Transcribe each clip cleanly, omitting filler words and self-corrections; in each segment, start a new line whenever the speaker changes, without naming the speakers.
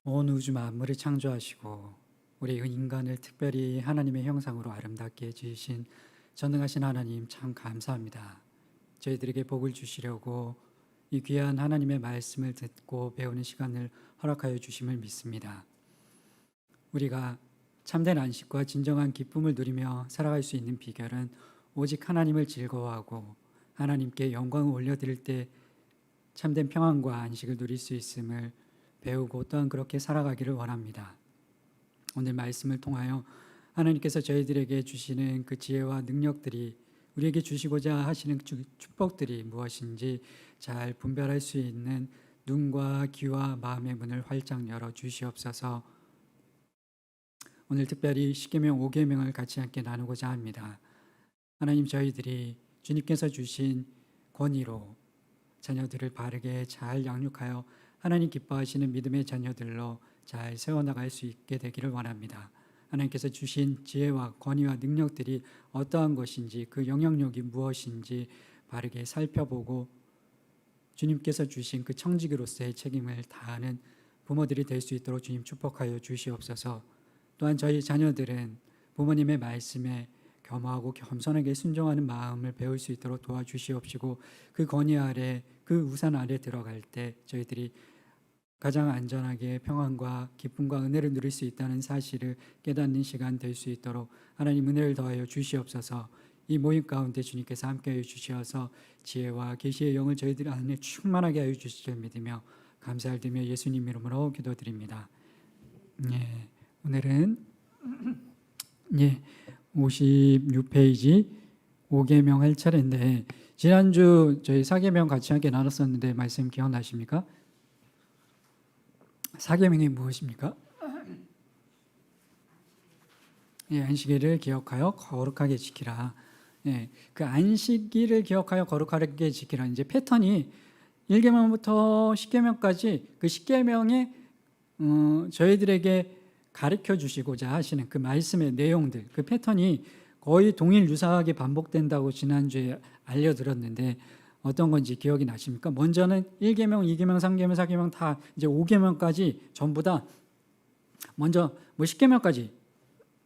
온 우주 만물을 창조하시고 우리 인간을 특별히 하나님의 형상으로 아름답게 지으신 전능하신 하나님 참 감사합니다. 저희들에게 복을 주시려고 이 귀한 하나님의 말씀을 듣고 배우는 시간을 허락하여 주심을 믿습니다. 우리가 참된 안식과 진정한 기쁨을 누리며 살아갈 수 있는 비결은 오직 하나님을 즐거워하고 하나님께 영광을 올려드릴 때 참된 평안과 안식을 누릴 수 있음을 배우고 또한 그렇게 살아가기를 원합니다. 오늘 말씀을 통하여 하나님께서 저희들에게 주시는 그 지혜와 능력들이 우리에게 주시고자 하시는 축복들이 무엇인지 잘 분별할 수 있는 눈과 귀와 마음의 문을 활짝 열어 주시옵소서. 오늘 특별히 십계명 5계명을 같이 함께 나누고자 합니다. 하나님, 저희들이 주님께서 주신 권위로 자녀들을 바르게 잘 양육하여 하나님 기뻐하시는 믿음의 자녀들로 잘 세워나갈 수 있게 되기를 원합니다. 하나님께서 주신 지혜와 권위와 능력들이 어떠한 것인지, 그 영향력이 무엇인지 바르게 살펴보고 주님께서 주신 그 청지기로서의 책임을 다하는 부모들이 될 수 있도록 주님 축복하여 주시옵소서. 또한 저희 자녀들은 부모님의 말씀에 겸허하고 겸손하게 순종하는 마음을 배울 수 있도록 도와주시옵시고, 그 권위 아래, 그 우산 아래 들어갈 때 저희들이 가장 안전하게 평안과 기쁨과 은혜를 누릴 수 있다는 사실을 깨닫는 시간 될 수 있도록 하나님 은혜를 더하여 주시옵소서. 이 모임 가운데 주님께서 함께하여 주시어서 지혜와 계시의 영을 저희들 안에 충만하게 하여 주실 줄 믿으며 감사를 드리며 예수님 이름으로 기도드립니다. 오늘은 56페이지 5계명 할 차례인데, 지난주 저희 4계명 같이 함께 나눴었는데 말씀 기억나십니까? 4계명이 무엇입니까? 안식일을 기억하여 거룩하게 지키라. 그 안식일을 기억하여 거룩하게 지키라. 이제 패턴이 1계명부터 10계명까지 그 10계명에 저희들에게 가르쳐 주시고자 하시는 그 말씀의 내용들, 그 패턴이 거의 동일 유사하게 반복된다고 지난주에 알려드렸는데 어떤 건지 기억이 나십니까? 먼저는 1계명, 2계명, 3계명, 4계명 다 이제 5계명까지 전부 다 먼저 10계명까지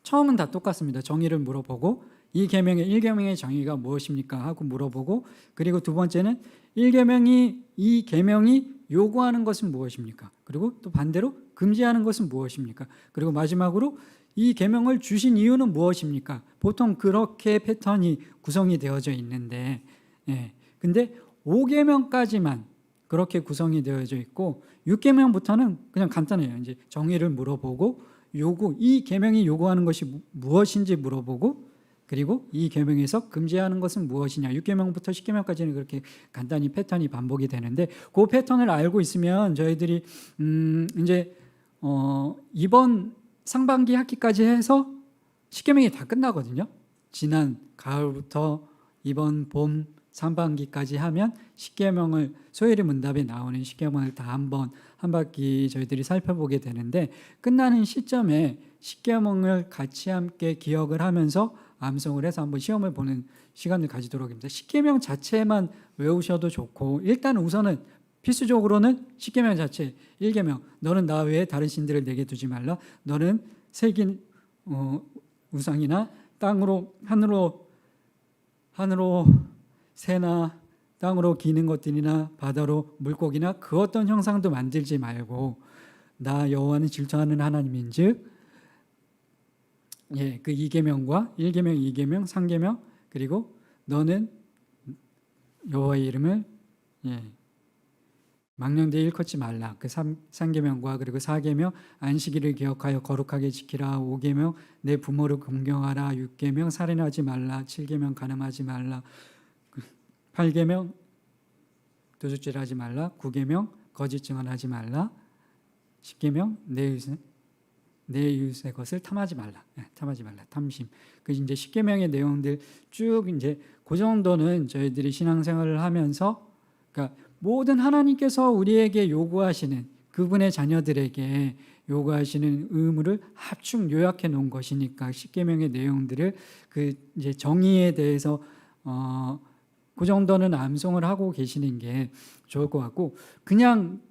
처음은 다 똑같습니다. 정의를 물어보고 1계명의 정의가 무엇입니까? 하고 물어보고, 그리고 두 번째는 1계명이 2계명이 요구하는 것은 무엇입니까? 그리고 또 반대로 금지하는 것은 무엇입니까? 그리고 마지막으로 이 계명을 주신 이유는 무엇입니까? 보통 그렇게 패턴이 구성이 되어져 있는데, 근데 5계명까지만 그렇게 구성이 되어져 있고 6계명부터는 그냥 간단해요. 이제 정의를 물어보고 이 계명이 요구하는 것이 무엇인지 물어보고, 그리고 이 계명에서 금지하는 것은 무엇이냐. 6계명부터 10계명까지는 그렇게 간단히 패턴이 반복이 되는데, 그 패턴을 알고 있으면 저희들이 이제 이번 상반기 학기까지 해서 10계명이 다 끝나거든요. 지난 가을부터 이번 봄 상반기까지 하면 10계명을 소요리 문답에 나오는 10계명을 다 한 바퀴 저희들이 살펴보게 되는데, 끝나는 시점에 10계명을 같이 함께 기억을 하면서 암송을 해서 한번 시험을 보는 시간을 가지도록 합니다. 10계명 자체만 외우셔도 좋고, 일단 우선은 필수적으로는 10계명 자체 1계명, 너는 나 외에 다른 신들을 내게 두지 말라. 너는 새긴 우상이나 땅으로 하늘로 새나 땅으로 기는 것들이나 바다로 물고기나 그 어떤 형상도 만들지 말고 나 여호와는 질투하는 하나님인즉, 그 2계명과 1계명, 2계명, 3계명, 그리고 너는 여호와의 이름을 망령되이 일컫지 말라. 그 3계명과 그리고 4계명 안식일을 기억하여 거룩하게 지키라. 5계명 내 부모를 공경하라. 6계명 살인하지 말라. 7계명 간음하지 말라. 8계명 도둑질하지 말라. 9계명 거짓 증언하지 말라. 10계명 내 이웃의 것을 탐하지 말라. 탐심. 그 이제 10계명의 내용들 쭉 이제 그 정도는 저희들이 신앙생활을 하면서, 그러니까 모든 하나님께서 우리에게 요구하시는, 그분의 자녀들에게 요구하시는 의무를 합충 요약해 놓은 것이니까 10계명의 내용들을 그 이제 정의에 대해서 그 정도는 암송을 하고 계시는 게 좋을 것 같고, 그냥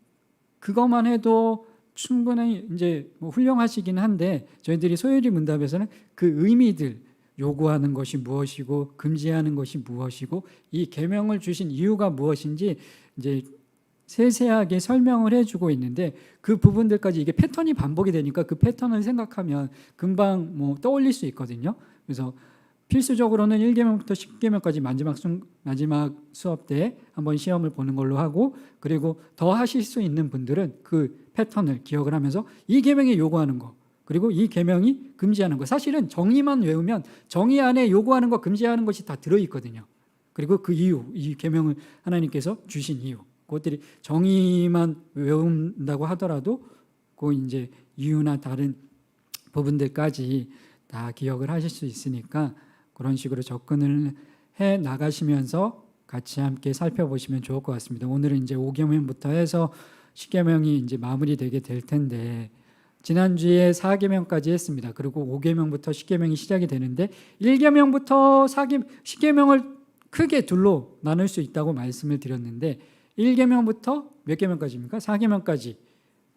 그것만 해도 충분히 이제 뭐 훌륭하시긴 한데 저희들이 소요리 문답에서는 그 의미들, 요구하는 것이 무엇이고 금지하는 것이 무엇이고 이 계명을 주신 이유가 무엇인지 이제 세세하게 설명을 해주고 있는데 그 부분들까지 이게 패턴이 반복이 되니까 그 패턴을 생각하면 금방 뭐 떠올릴 수 있거든요. 그래서 필수적으로는 1계명부터 10계명까지 마지막 수업 때 한번 시험을 보는 걸로 하고, 그리고 더 하실 수 있는 분들은 그 패턴을 기억을 하면서 이 계명이 요구하는 거, 그리고 이 계명이 금지하는 거, 사실은 정의만 외우면 정의 안에 요구하는 거 금지하는 것이 다 들어있거든요. 그리고 그 이유, 이 계명을 하나님께서 주신 이유, 그것들이 정의만 외운다고 하더라도 그 이제 이유나 다른 부분들까지 다 기억을 하실 수 있으니까 그런 식으로 접근을 해 나가시면서 같이 함께 살펴보시면 좋을 것 같습니다. 오늘은 이제 5계명부터 해서 10계명이 이제 마무리되게 될 텐데, 지난주에 4계명까지 했습니다. 그리고 5계명부터 10계명이 시작이 되는데 1계명부터 10계명을 크게 둘로 나눌 수 있다고 말씀을 드렸는데 1계명부터 몇 계명까지입니까? 4계명까지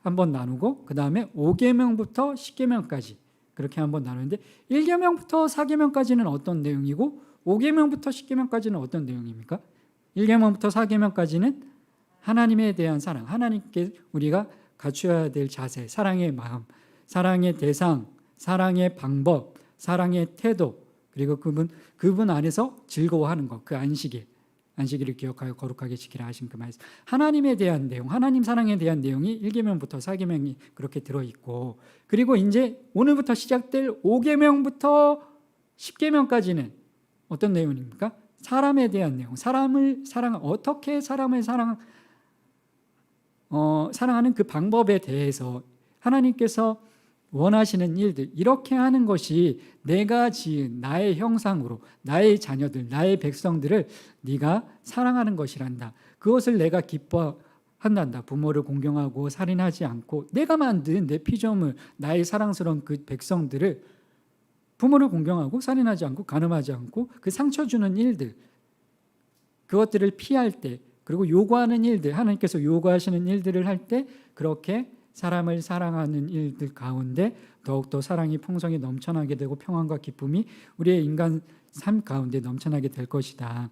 한번 나누고 그 다음에 5계명부터 10계명까지 그렇게 한번 나누는데 1계명부터 4계명까지는 어떤 내용이고 5계명부터 10계명까지는 어떤 내용입니까? 1계명부터 4계명까지는 하나님에 대한 사랑, 하나님께 우리가 갖춰야 될 자세, 사랑의 마음, 사랑의 대상, 사랑의 방법, 사랑의 태도, 그리고 그분 안에서 즐거워하는 것, 그 안식일을 기억하여 거룩하게 지키라 하신 그 말씀, 하나님에 대한 내용, 하나님 사랑에 대한 내용이 1계명부터 4계명이 그렇게 들어있고, 그리고 이제 오늘부터 시작될 5계명부터 10계명까지는 어떤 내용입니까? 사람에 대한 내용, 어떻게 사람을 사랑하는 그 방법에 대해서 하나님께서 원하시는 일들, 이렇게 하는 것이 내가 지은 나의 형상으로 나의 자녀들, 나의 백성들을 네가 사랑하는 것이란다. 그것을 내가 기뻐한단다. 부모를 공경하고 살인하지 않고 내가 만든 내 피조물, 나의 사랑스러운 그 백성들을 부모를 공경하고 살인하지 않고 간음하지 않고 그 상처 주는 일들, 그것들을 피할 때, 그리고 요구하는 일들, 하나님께서 요구하시는 일들을 할 때 그렇게 사람을 사랑하는 일들 가운데 더욱더 사랑이 풍성히 넘쳐나게 되고 평안과 기쁨이 우리의 인간 삶 가운데 넘쳐나게 될 것이다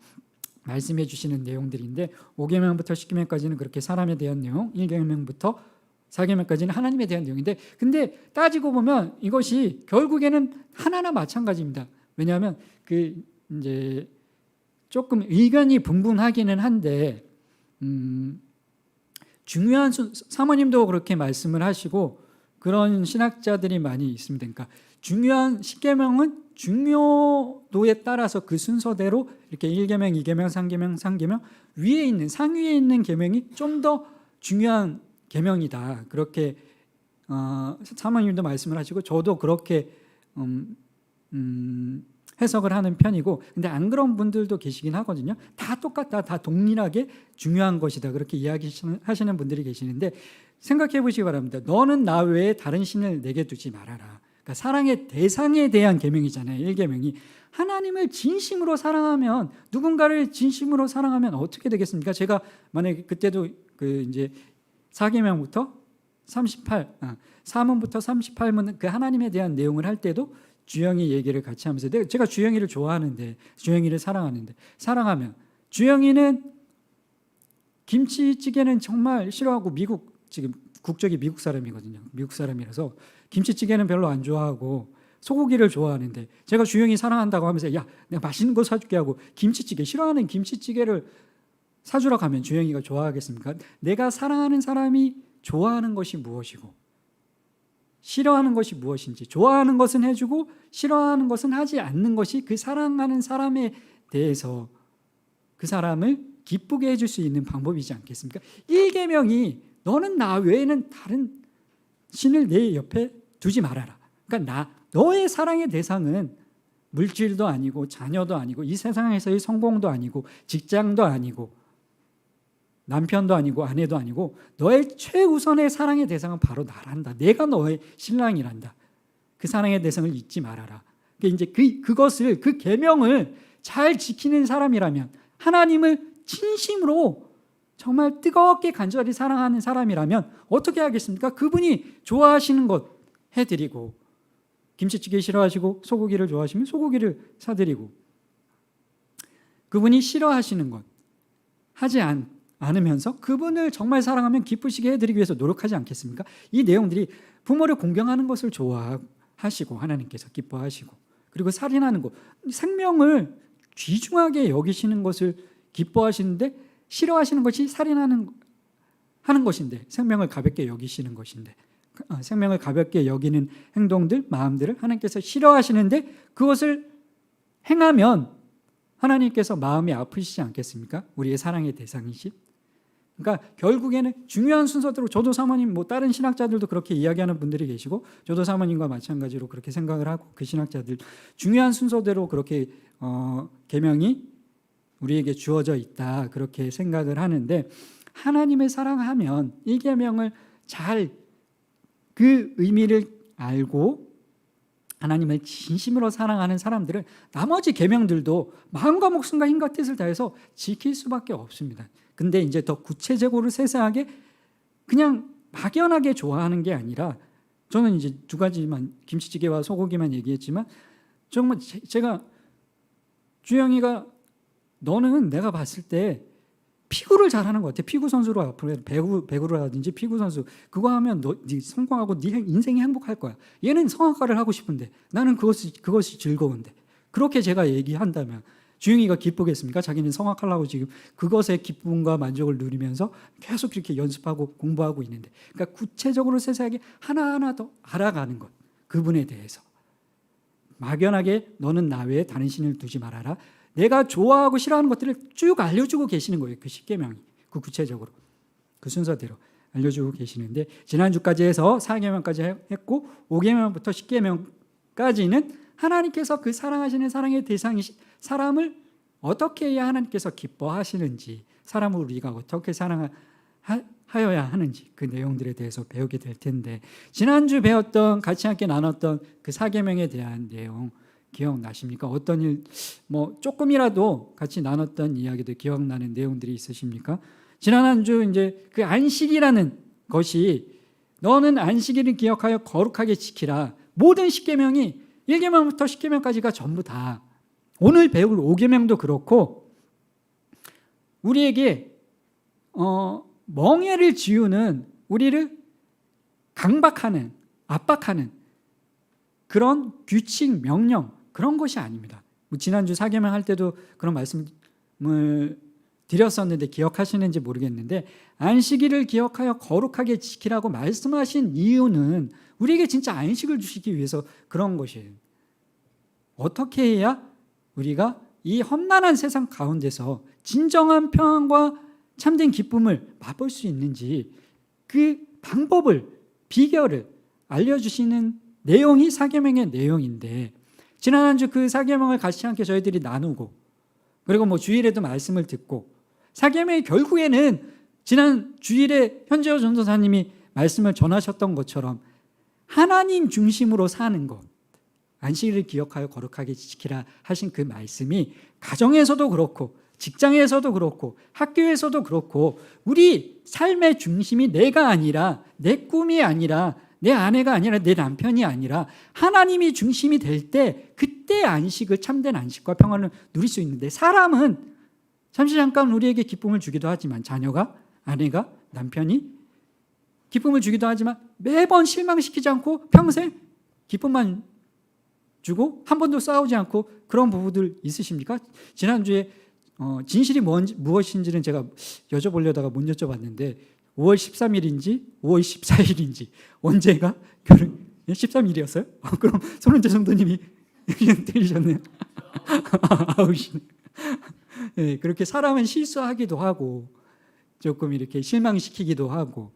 말씀해 주시는 내용들인데, 5계명부터 10계명까지는 그렇게 사람에 대한 내용, 1계명부터 4계명까지는 하나님에 대한 내용인데, 근데 따지고 보면 이것이 결국에는 하나나 마찬가지입니다. 왜냐하면 그 이제 조금 의견이 분분하기는 한데 중요한 사모님도 그렇게 말씀을 하시고 그런 신학자들이 많이 있습니다. 그러니까 중요한 10계명은 중요도에 따라서 그 순서대로 이렇게 1계명, 2계명, 3계명 위에 있는 상위에 있는 계명이 좀 더 중요한 계명이다. 그렇게 사모님도 말씀을 하시고 저도 그렇게 해석을 하는 편이고, 근데 안 그런 분들도 계시긴 하거든요. 다 똑같다, 다 동일하게 중요한 것이다, 그렇게 이야기하시는 분들이 계시는데 생각해 보시기 바랍니다. 너는 나 외에 다른 신을 내게 두지 말아라. 그러니까 사랑의 대상에 대한 계명이잖아요. 1계명이 하나님을 진심으로 사랑하면, 누군가를 진심으로 사랑하면 어떻게 되겠습니까? 제가 만약에 그때도 그 이제 4계명부터 4문부터 38문 그 하나님에 대한 내용을 할 때도 주영이 얘기를 같이 하면서, 제가 주영이를 좋아하는데, 주영이를 사랑하면 주영이는 김치찌개는 정말 싫어하고 지금 국적이 미국 사람이거든요. 미국 사람이라서 김치찌개는 별로 안 좋아하고 소고기를 좋아하는데, 제가 주영이 사랑한다고 하면서 야, 내가 맛있는 거 사줄게 하고 김치찌개, 싫어하는 김치찌개를 사주러 가면 주영이가 좋아하겠습니까? 내가 사랑하는 사람이 좋아하는 것이 무엇이고 싫어하는 것이 무엇인지, 좋아하는 것은 해주고 싫어하는 것은 하지 않는 것이 그 사랑하는 사람에 대해서 그 사람을 기쁘게 해줄 수 있는 방법이지 않겠습니까? 1계명이 너는 나 외에는 다른 신을 내 옆에 두지 말아라. 그러니까 너의 사랑의 대상은 물질도 아니고 자녀도 아니고 이 세상에서의 성공도 아니고 직장도 아니고 남편도 아니고 아내도 아니고 너의 최우선의 사랑의 대상은 바로 나란다. 내가 너의 신랑이란다. 그 사랑의 대상을 잊지 말아라. 그러니까 이제 그것을, 그 계명을 잘 지키는 사람이라면, 하나님을 진심으로 정말 뜨겁게 간절히 사랑하는 사람이라면 어떻게 하겠습니까? 그분이 좋아하시는 것 해드리고, 김치찌개 싫어하시고 소고기를 좋아하시면 소고기를 사드리고, 그분이 싫어하시는 것 하지 않으면서 그분을 정말 사랑하면 기쁘시게 해드리기 위해서 노력하지 않겠습니까? 이 내용들이 부모를 공경하는 것을 좋아하시고 하나님께서 기뻐하시고, 그리고 살인하는 것, 생명을 귀중하게 여기시는 것을 기뻐하시는데 싫어하시는 것이 살인하는 것인데, 생명을 가볍게 여기시는 것인데, 생명을 가볍게 여기는 행동들, 마음들을 하나님께서 싫어하시는데 그것을 행하면 하나님께서 마음이 아프시지 않겠습니까? 우리의 사랑의 대상이신. 그러니까 결국에는 중요한 순서대로, 저도 사모님, 다른 신학자들도 그렇게 이야기하는 분들이 계시고, 저도 사모님과 마찬가지로 그렇게 생각을 하고, 그 신학자들 중요한 순서대로 그렇게 계명이 우리에게 주어져 있다, 그렇게 생각을 하는데, 하나님을 사랑하면 이 계명을 잘 그 의미를 알고 하나님을 진심으로 사랑하는 사람들은 나머지 계명들도 마음과 목숨과 힘과 뜻을 다해서 지킬 수밖에 없습니다. 근데 이제 더 구체적으로 세세하게 그냥 막연하게 좋아하는 게 아니라, 저는 이제 두 가지만, 김치찌개와 소고기만 얘기했지만, 정말 제가 주영이가 너는 내가 봤을 때 피구를 잘하는 것 같아. 피구 선수로 앞으로 배구라든지 피구 선수 그거 하면 네 성공하고 네 인생이 행복할 거야. 얘는 성악가를 하고 싶은데 나는 그것이 즐거운데. 그렇게 제가 얘기한다면 주영이가 기쁘겠습니까? 자기는 성악하려고 지금 그것의 기쁨과 만족을 누리면서 계속 이렇게 연습하고 공부하고 있는데, 그러니까 구체적으로 세세하게 하나하나 더 알아가는 것, 그분에 대해서 막연하게 너는 나 외에 다른 신을 두지 말아라, 내가 좋아하고 싫어하는 것들을 쭉 알려주고 계시는 거예요. 그 십계명이, 그 구체적으로 그 순서대로 알려주고 계시는데, 지난주까지 해서 4계명까지 했고 5계명부터 10계명까지는 하나님께서 그 사랑하시는 사랑의 대상이신 사람을 어떻게 해야 하나님께서 기뻐하시는지, 사람을 우리가 어떻게 사랑하여야 하는지, 그 내용들에 대해서 배우게 될 텐데, 지난주 배웠던, 같이 함께 나눴던 그 4계명에 대한 내용 기억나십니까? 어떤 일, 조금이라도 같이 나눴던 이야기들 기억나는 내용들이 있으십니까? 지난주 이제 그 안식이라는 것이, 너는 안식일을 기억하여 거룩하게 지키라. 모든 10계명이 1계명부터 10계명까지가 전부 다, 오늘 배울 5계명도 그렇고, 우리에게 멍에를 지우는, 우리를 강박하는, 압박하는 그런 규칙, 명령, 그런 것이 아닙니다. 지난주 4계명 할 때도 그런 말씀을 드렸었는데 기억하시는지 모르겠는데, 안식일을 기억하여 거룩하게 지키라고 말씀하신 이유는 우리에게 진짜 안식을 주시기 위해서 그런 것이에요. 어떻게 해야 우리가 이 험난한 세상 가운데서 진정한 평안과 참된 기쁨을 맛볼 수 있는지, 그 방법을, 비결을 알려주시는 내용이 4계명의 내용인데, 지난주 그 4계명을 같이 함께 저희들이 나누고, 그리고 주일에도 말씀을 듣고, 4계명의 결국에는 지난 주일에 현재호 전도사님이 말씀을 전하셨던 것처럼 하나님 중심으로 사는 것, 안식일을 기억하여 거룩하게 지키라 하신 그 말씀이 가정에서도 그렇고 직장에서도 그렇고 학교에서도 그렇고, 우리 삶의 중심이 내가 아니라, 내 꿈이 아니라, 내 아내가 아니라, 내 남편이 아니라 하나님이 중심이 될 때, 그때 안식을, 참된 안식과 평안을 누릴 수 있는데, 사람은 잠시 잠깐 우리에게 기쁨을 주기도 하지만, 자녀가, 아내가, 남편이 기쁨을 주기도 하지만 매번 실망시키지 않고 평생 기쁨만 주고 한 번도 싸우지 않고, 그런 부부들 있으십니까? 지난주에 진실이 무엇인지는 제가 여쭤보려다가 못 여쭤봤는데, 5월 13일인지 5월 14일인지 언제가 결혼? 13일이었어요? 그럼 손은재 성도님이 틀리셨네요. 아우시네. 네, 그렇게 사람은 실수하기도 하고 조금 이렇게 실망시키기도 하고,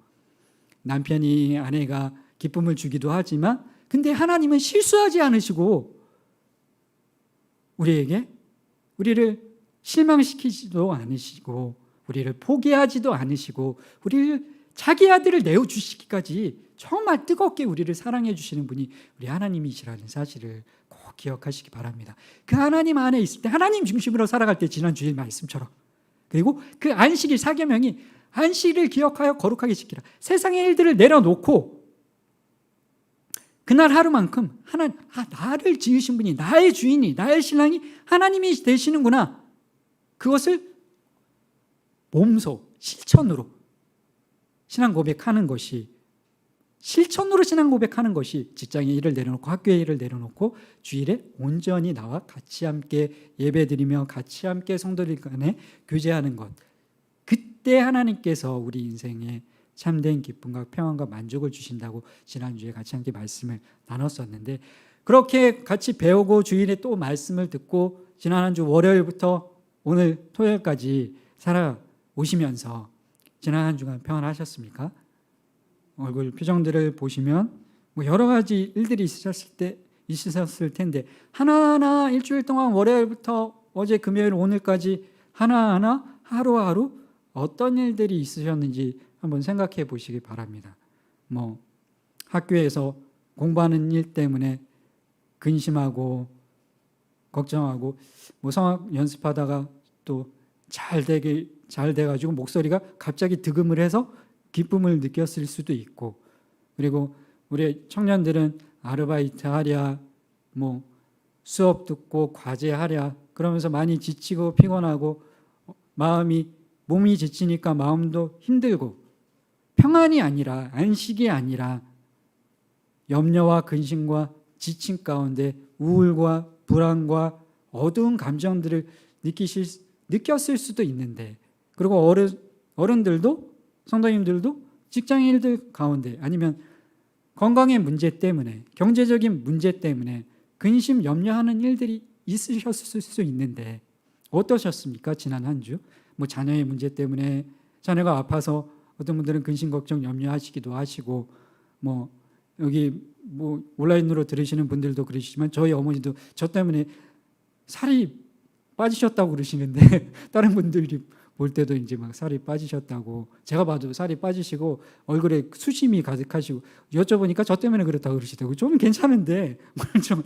남편이, 아내가 기쁨을 주기도 하지만, 근데 하나님은 실수하지 않으시고 우리를 실망시키지도 않으시고, 우리를 포기하지도 않으시고, 우리를 자기 아들을 내어주시기까지 정말 뜨겁게 우리를 사랑해 주시는 분이 우리 하나님이시라는 사실을 꼭 기억하시기 바랍니다. 그 하나님 안에 있을 때, 하나님 중심으로 살아갈 때, 지난 주일 말씀처럼 그리고 그 안식일, 사계명이 안식일을 기억하여 거룩하게 지키라. 세상의 일들을 내려놓고 그날 하루만큼 나를 지으신 분이, 나의 주인이, 나의 신랑이 하나님이 되시는구나. 그것을 몸소, 실천으로 신앙 고백하는 것이, 실천으로 신앙 고백하는 것이 직장의 일을 내려놓고 학교의 일을 내려놓고 주일에 온전히 나와 같이 함께 예배드리며 같이 함께 성도들 간에 교제하는 것. 그때 하나님께서 우리 인생에 참된 기쁨과 평안과 만족을 주신다고 지난주에 같이 함께 말씀을 나눴었는데, 그렇게 같이 배우고 주일에 또 말씀을 듣고 지난 한 주 월요일부터 오늘 토요일까지 살아오시면서 지난 한 주간 평안하셨습니까? 얼굴 표정들을 보시면 뭐 여러 가지 일들이 있으셨을 텐데 하나하나 일주일 동안 월요일부터 어제 금요일 오늘까지 하나하나 하루하루 어떤 일들이 있으셨는지 한번 생각해 보시기 바랍니다. 뭐 학교에서 공부하는 일 때문에 근심하고 걱정하고, 뭐 성악 연습하다가 또 잘 돼가지고 목소리가 갑자기 득음을 해서 기쁨을 느꼈을 수도 있고, 그리고 우리 청년들은 아르바이트 하랴, 뭐 수업 듣고 과제 하랴 그러면서 많이 지치고 피곤하고 몸이 지치니까 마음도 힘들고, 평안이 아니라 안식이 아니라 염려와 근심과 지침 가운데 우울과 불안과 어두운 감정들을 느꼈을 수도 있는데, 그리고 어른들도 성도님들도 직장인 일들 가운데 아니면 건강의 문제 때문에 경제적인 문제 때문에 근심 염려하는 일들이 있으셨을 수 있는데 어떠셨습니까? 지난 한 주 뭐 자녀의 문제 때문에 자녀가 아파서 어떤 분들은 근심 걱정 염려하시기도 하시고, 뭐 여기 뭐 온라인으로 들으시는 분들도 그러시지만 저희 어머니도 저 때문에 살이 빠지셨다고 그러시는데 다른 분들이 볼 때도 이제 막 살이 빠지셨다고, 제가 봐도 살이 빠지시고 얼굴에 수심이 가득하시고 여쭤보니까 저 때문에 그렇다고 그러시더라고요. 좀 괜찮은데 좀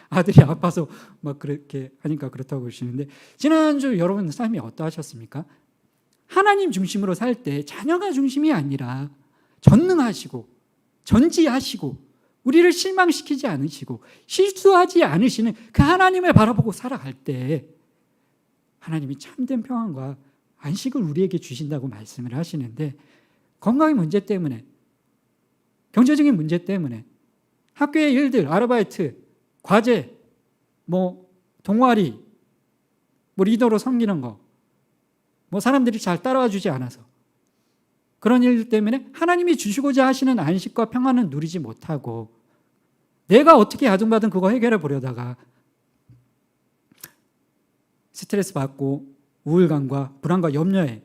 아들이 아파서 막 그렇게 하니까 그렇다고 그러시는데, 지난주 여러분 삶이 어떠하셨습니까? 하나님 중심으로 살 때 자녀가 중심이 아니라 전능하시고 전지하시고 우리를 실망시키지 않으시고 실수하지 않으시는 그 하나님을 바라보고 살아갈 때 하나님이 참된 평안과 안식을 우리에게 주신다고 말씀을 하시는데, 건강의 문제 때문에 경제적인 문제 때문에 학교의 일들, 아르바이트, 과제, 뭐 동아리, 뭐 리더로 섬기는 거, 뭐 사람들이 잘 따라와 주지 않아서 그런 일 때문에 하나님이 주시고자 하시는 안식과 평안은 누리지 못하고 내가 어떻게 아둥바둥 그거 해결해 보려다가 스트레스 받고 우울감과 불안과 염려에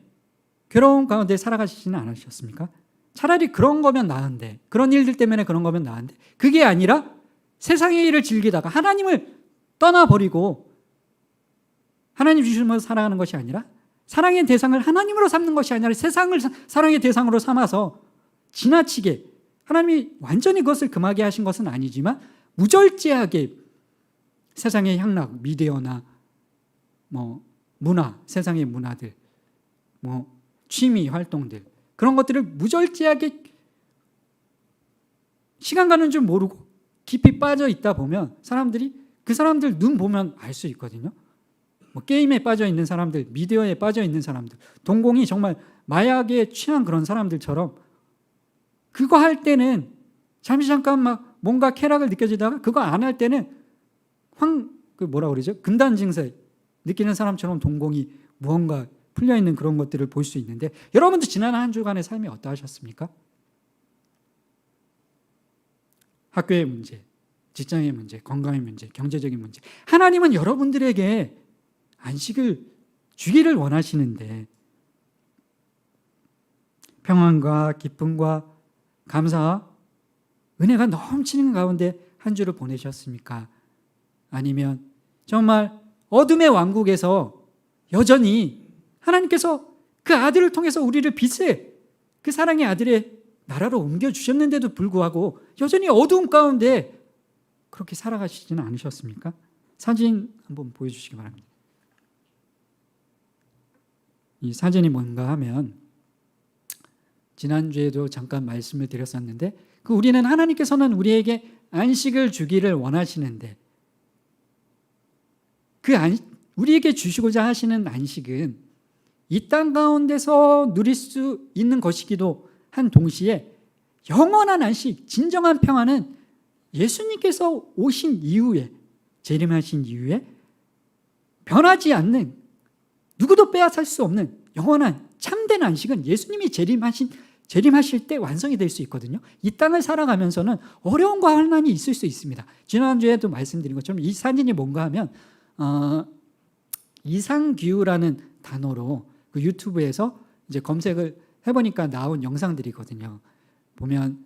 괴로움 가운데 살아가시지는 않으셨습니까? 차라리 그런 거면 나은데, 그런 일들 때문에 그런 거면 나은데, 그게 아니라 세상의 일을 즐기다가 하나님을 떠나버리고 하나님 주시면서 살아가는 것이 아니라 사랑의 대상을 하나님으로 삼는 것이 아니라 세상을 사랑의 대상으로 삼아서 지나치게, 하나님이 완전히 그것을 금하게 하신 것은 아니지만 무절제하게 세상의 향락, 미디어나 뭐 문화, 세상의 문화들, 뭐 취미 활동들, 그런 것들을 무절제하게 시간 가는 줄 모르고 깊이 빠져 있다 보면 그 사람들 눈 보면 알 수 있거든요. 뭐 게임에 빠져 있는 사람들, 미디어에 빠져 있는 사람들, 동공이 정말 마약에 취한 그런 사람들처럼 그거 할 때는 잠깐 막 뭔가 쾌락을 느껴지다가 그거 안 할 때는 금단 증세 느끼는 사람처럼 동공이 무언가 풀려 있는 그런 것들을 볼 수 있는데, 여러분도 지난 한 주간의 삶이 어떠하셨습니까? 학교의 문제, 직장의 문제, 건강의 문제, 경제적인 문제, 하나님은 여러분들에게 안식을 주기를 원하시는데 평안과 기쁨과 감사와 은혜가 넘치는 가운데 한 주를 보내셨습니까? 아니면 정말 어둠의 왕국에서 여전히 하나님께서 그 아들을 통해서 우리를 빛의 그 사랑의 아들의 나라로 옮겨주셨는데도 불구하고 여전히 어두움 가운데 그렇게 살아가시지는 않으셨습니까? 사진 한번 보여주시기 바랍니다. 이 사진이 뭔가 하면 지난주에도 잠깐 말씀을 드렸었는데 우리는 하나님께서는 우리에게 안식을 주기를 원하시는데 우리에게 주시고자 하시는 안식은 이 땅 가운데서 누릴 수 있는 것이기도 한 동시에 영원한 안식, 진정한 평안은 예수님께서 오신 이후에, 재림하신 이후에 변하지 않는, 누구도 빼앗을 수 없는 영원한 참된 안식은 예수님이 재림하실 때 완성이 될 수 있거든요. 이 땅을 살아가면서는 어려움과 환난이 있을 수 있습니다. 지난주에도 말씀드린 것처럼 이 사진이 뭔가 하면 이상기후라는 단어로 그 유튜브에서 이제 검색을 해보니까 나온 영상들이거든요. 보면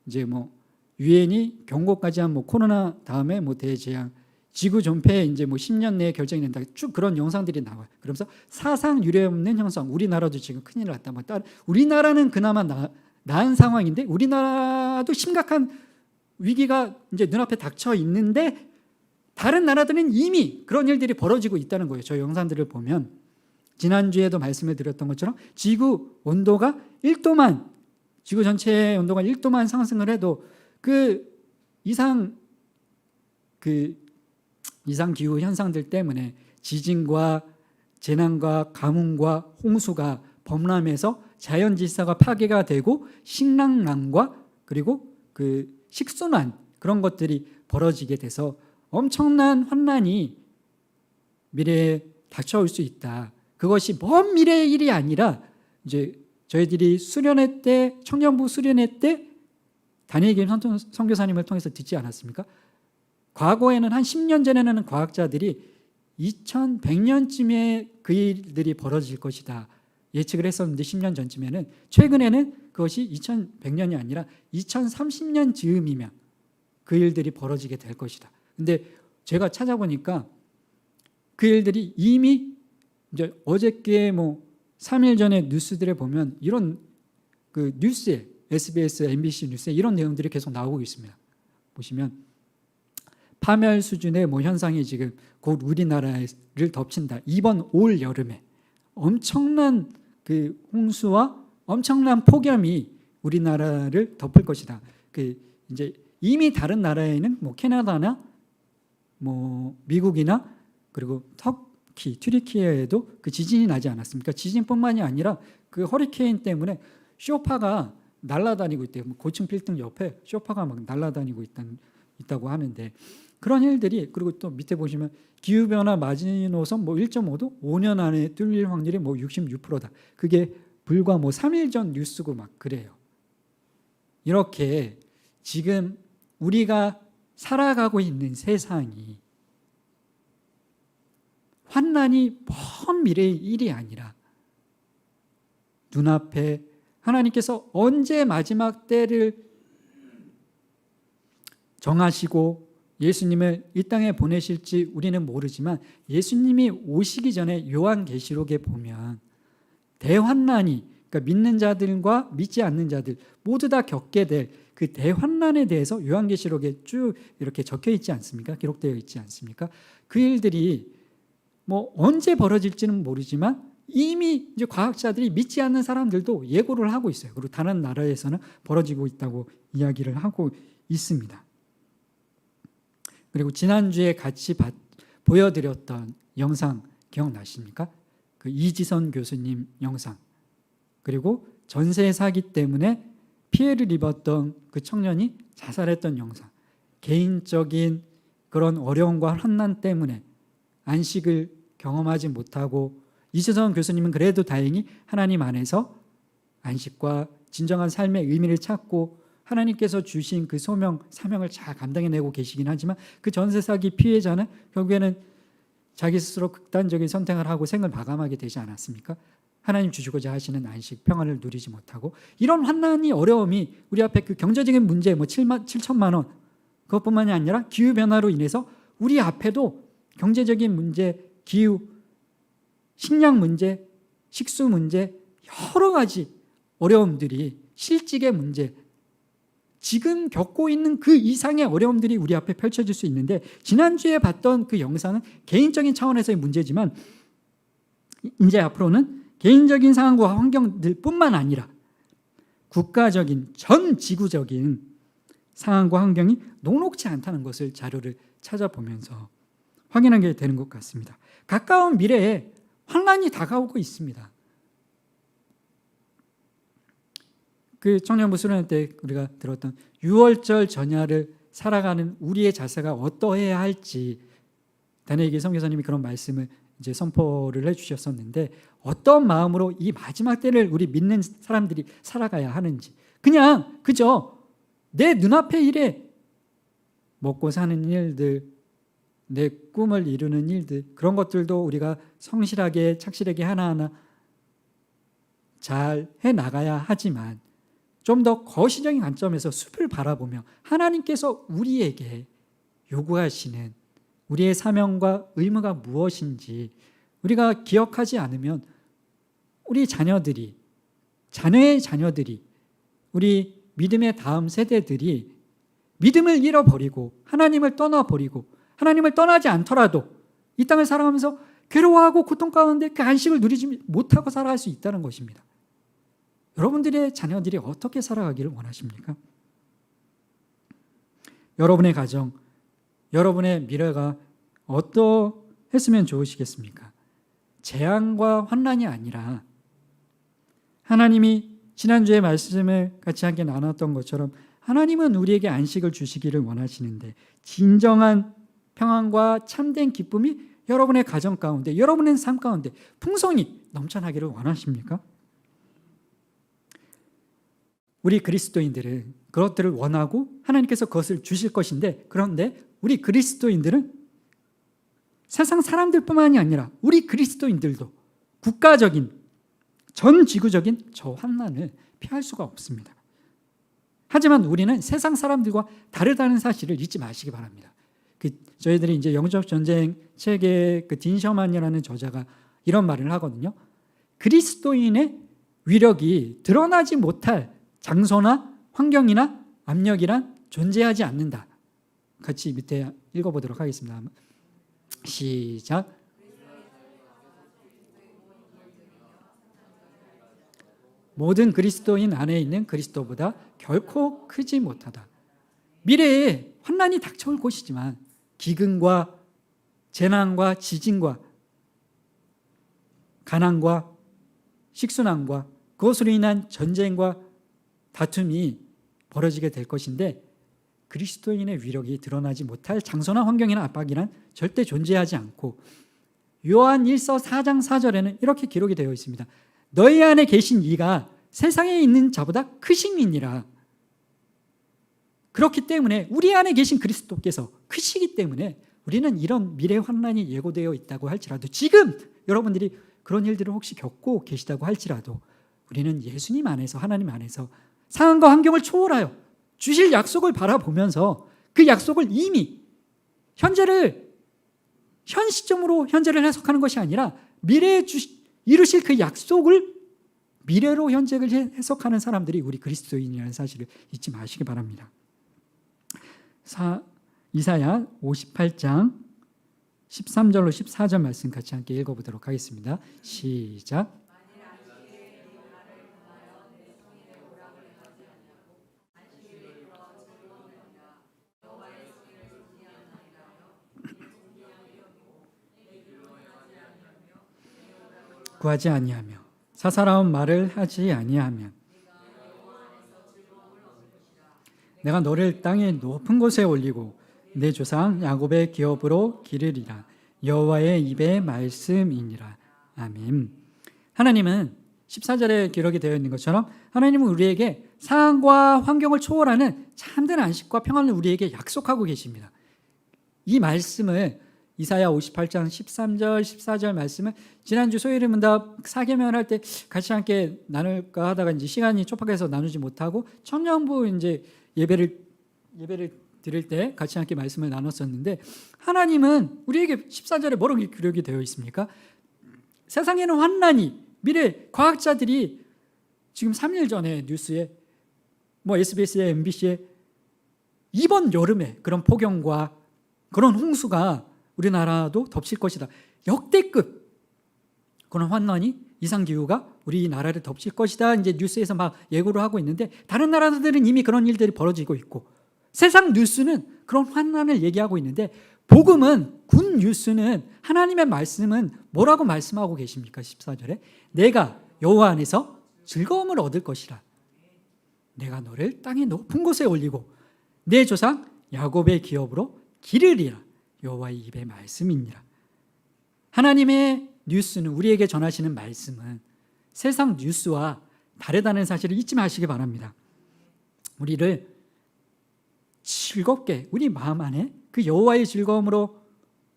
이제 뭐 유엔이 경고까지 한 뭐 코로나 다음에 뭐 대재앙, 지구 존폐 이제 뭐 10년 내에 결정이 된다. 쭉 그런 영상들이 나와요. 그러면서 사상 유례 없는 형상. 우리나라도 지금 큰일 났다. 뭐 우리나라는 그나마 나은 상황인데 우리나라도 심각한 위기가 이제 눈앞에 닥쳐 있는데 다른 나라들은 이미 그런 일들이 벌어지고 있다는 거예요. 저 영상들을 보면 지난주에도 말씀을 드렸던 것처럼 지구 온도가 1도만, 지구 전체의 온도가 1도만 상승을 해도 그 이상 기후 현상들 때문에 지진과 재난과 가뭄과 홍수가 범람해서 자연 질서가 파괴가 되고 식량난과 그리고 그 식순환 그런 것들이 벌어지게 돼서 엄청난 환난이 미래에 닥쳐올 수 있다. 그것이 먼 미래의 일이 아니라 이제 저희들이 수련회 때, 청년부 수련회 때 다니엘 선교사님을 통해서 듣지 않았습니까? 과거에는 한 10년 전에는 과학자들이 2100년쯤에 그 일들이 벌어질 것이다 예측을 했었는데 10년 전쯤에는, 최근에는 그것이 2100년이 아니라 2030년 즈음이면 그 일들이 벌어지게 될 것이다. 근데 제가 찾아보니까 그 일들이 이미 이제 어저께 뭐 3일 전에 뉴스들에 보면 이런 그 뉴스에 SBS, MBC 뉴스에 이런 내용들이 계속 나오고 있습니다. 보시면 파멸 수준의 뭐 현상이 지금 곧 우리나라를 덮친다. 이번 올 여름에 엄청난 그 홍수와 엄청난 폭염이 우리나라를 덮을 것이다. 그 이제 이미 다른 나라에는 뭐 캐나다나 뭐 미국이나 그리고 터키, 튀르키예에도 그 지진이 나지 않았습니까? 지진뿐만이 아니라 그 허리케인 때문에 쇼파가 날아다니고 있대요. 고층 빌딩 옆에 쇼파가 막 날아다니고 있다고 하는데 그런 일들이, 그리고 또 밑에 보시면 기후변화 마지노선 뭐 1.5도 5년 안에 뚫릴 확률이 뭐 66%다. 그게 불과 뭐 3일 전 뉴스고 막 그래요. 이렇게 지금 우리가 살아가고 있는 세상이 환난이 먼 미래의 일이 아니라 눈앞에 하나님께서 언제 마지막 때를 정하시고 예수님을 이 땅에 보내실지 우리는 모르지만 예수님이 오시기 전에 요한계시록에 보면 대환난이, 그러니까 믿는 자들과 믿지 않는 자들 모두 다 겪게 될 그 대환난에 대해서 요한계시록에 쭉 이렇게 적혀 있지 않습니까? 기록되어 있지 않습니까? 그 일들이 뭐 언제 벌어질지는 모르지만 이미 이제 과학자들이 믿지 않는 사람들도 예고를 하고 있어요. 그리고 다른 나라에서는 벌어지고 있다고 이야기를 하고 있습니다. 그리고 지난주에 같이 보여드렸던 영상 기억나십니까? 그 이지선 교수님 영상, 그리고 전세 사기 때문에 피해를 입었던 그 청년이 자살했던 영상, 개인적인 그런 어려움과 환난 때문에 안식을 경험하지 못하고 이지선 교수님은 그래도 다행히 하나님 안에서 안식과 진정한 삶의 의미를 찾고 하나님께서 주신 그 소명, 사명을 잘 감당해내고 계시긴 하지만 그 전세 사기 피해자는 결국에는 자기 스스로 극단적인 선택을 하고 생을 마감하게 되지 않았습니까? 하나님 주시고자 하시는 안식, 평안을 누리지 못하고 이런 환난이, 어려움이 우리 앞에 그 경제적인 문제 뭐 7천만 원 그것뿐만이 아니라 기후변화로 인해서 우리 앞에도 경제적인 문제, 기후, 식량 문제, 식수 문제, 여러 가지 어려움들이, 실직의 문제, 지금 겪고 있는 그 이상의 어려움들이 우리 앞에 펼쳐질 수 있는데, 지난주에 봤던 그 영상은 개인적인 차원에서의 문제지만 이제 앞으로는 개인적인 상황과 환경들뿐만 아니라 국가적인 전 지구적인 상황과 환경이 녹록지 않다는 것을 자료를 찾아보면서 확인하게 되는 것 같습니다. 가까운 미래에 환란이 다가오고 있습니다. 그 청년부 수련회 때 우리가 들었던 6월절 전야를 살아가는 우리의 자세가 어떠해야 할지 다니엘기 선교사님이 그런 말씀을 이제 선포를 해주셨었는데, 어떤 마음으로 이 마지막 때를 우리 믿는 사람들이 살아가야 하는지, 그냥 그저 내 눈앞의 일에 먹고 사는 일들, 내 꿈을 이루는 일들, 그런 것들도 우리가 성실하게 착실하게 하나하나 잘 해나가야 하지만 좀 더 거시적인 관점에서 숲을 바라보며 하나님께서 우리에게 요구하시는 우리의 사명과 의무가 무엇인지 우리가 기억하지 않으면 우리 자녀들이, 자녀의 자녀들이, 우리 믿음의 다음 세대들이 믿음을 잃어버리고 하나님을 떠나버리고, 하나님을 떠나지 않더라도 이 땅을 살아가면서 괴로워하고 고통 가운데 그 안식을 누리지 못하고 살아갈 수 있다는 것입니다. 여러분들의 자녀들이 어떻게 살아가기를 원하십니까? 여러분의 가정, 여러분의 미래가 어떠했으면 좋으시겠습니까? 재앙과 환난이 아니라 하나님이 지난주에 말씀을 같이 함께 나눴던 것처럼 하나님은 우리에게 안식을 주시기를 원하시는데, 진정한 평안과 참된 기쁨이 여러분의 가정 가운데, 여러분의 삶 가운데 풍성히 넘쳐나기를 원하십니까? 우리 그리스도인들은 그것들을 원하고 하나님께서 그것을 주실 것인데, 그런데 우리 그리스도인들은 세상 사람들뿐만이 아니라 우리 그리스도인들도 국가적인 전 지구적인 저 환난을 피할 수가 없습니다. 하지만 우리는 세상 사람들과 다르다는 사실을 잊지 마시기 바랍니다. 저희들이 이제 영적 전쟁 책의 딘 셔만이라는 저자가 이런 말을 하거든요. 그리스도인의 위력이 드러나지 못할 장소나 환경이나 압력이란 존재하지 않는다. 같이 밑에 읽어보도록 하겠습니다. 시작. 모든 그리스도인 안에 있는 그리스도보다 결코 크지 못하다. 미래에 환난이 닥쳐올 것이지만 기근과 재난과 지진과 가난과 식순환과 그것으로 인한 전쟁과 다툼이 벌어지게 될 것인데, 그리스도인의 위력이 드러나지 못할 장소나 환경이나 압박이란 절대 존재하지 않고, 요한 1서 4장 4절에는 이렇게 기록이 되어 있습니다. 너희 안에 계신 이가 세상에 있는 자보다 크심이니라. 그렇기 때문에 우리 안에 계신 그리스도께서 크시기 때문에 우리는 이런 미래 환난이 예고되어 있다고 할지라도, 지금 여러분들이 그런 일들을 혹시 겪고 계시다고 할지라도, 우리는 예수님 안에서, 하나님 안에서 상황과 환경을 초월하여 주실 약속을 바라보면서 그 약속을 이미 현 시점으로 현재를 해석하는 것이 아니라 미래에 이루실 그 약속을 미래로 현재를 해석하는 사람들이 우리 그리스도인이라는 사실을 잊지 마시기 바랍니다. 이사야 58장 13절로 14절 말씀 같이 함께 읽어보도록 하겠습니다. 시작. 구하지 아니하며 사사로운 말을 하지 아니하면 내가 너를 땅의 높은 곳에 올리고 내 조상 야곱의 기업으로 기르리라. 여호와의 입의 말씀이니라. 아멘. 하나님은 14절에 기록이 되어 있는 것처럼 하나님은 우리에게 상황과 환경을 초월하는 참된 안식과 평안을 우리에게 약속하고 계십니다. 이 말씀을 이사야 58장 13절 14절 말씀을 지난주 소요일의 문답 사계명을 할 때 같이 함께 나눌까 하다가 이제 시간이 촉박해서 나누지 못하고 청년부 이제 예배를 드릴 때 같이 함께 말씀을 나눴었는데, 하나님은 우리에게 14절에 뭐라고 기록이 되어 있습니까? 세상에는 환난이, 미래 과학자들이 지금 3일 전에 뉴스에 SBS에 MBC에 이번 여름에 그런 폭염과 그런 홍수가 우리나라도 덮칠 것이다. 역대급 그런 환난이 이상기후가 우리나라를 덮칠 것이다. 이제 뉴스에서 막 예고를 하고 있는데 다른 나라들은 이미 그런 일들이 벌어지고 있고 세상 뉴스는 그런 환난을 얘기하고 있는데 복음은 굿 뉴스는 하나님의 말씀은 뭐라고 말씀하고 계십니까? 14절에 내가 여호와 안에서 즐거움을 얻을 것이라. 내가 너를 땅의 높은 곳에 올리고 내 조상 야곱의 기업으로 기르리라. 여호와의 입의 말씀이니라. 하나님의 뉴스는 우리에게 전하시는 말씀은 세상 뉴스와 다르다는 사실을 잊지 마시기 바랍니다. 우리를 즐겁게 우리 마음 안에 그 여호와의 즐거움으로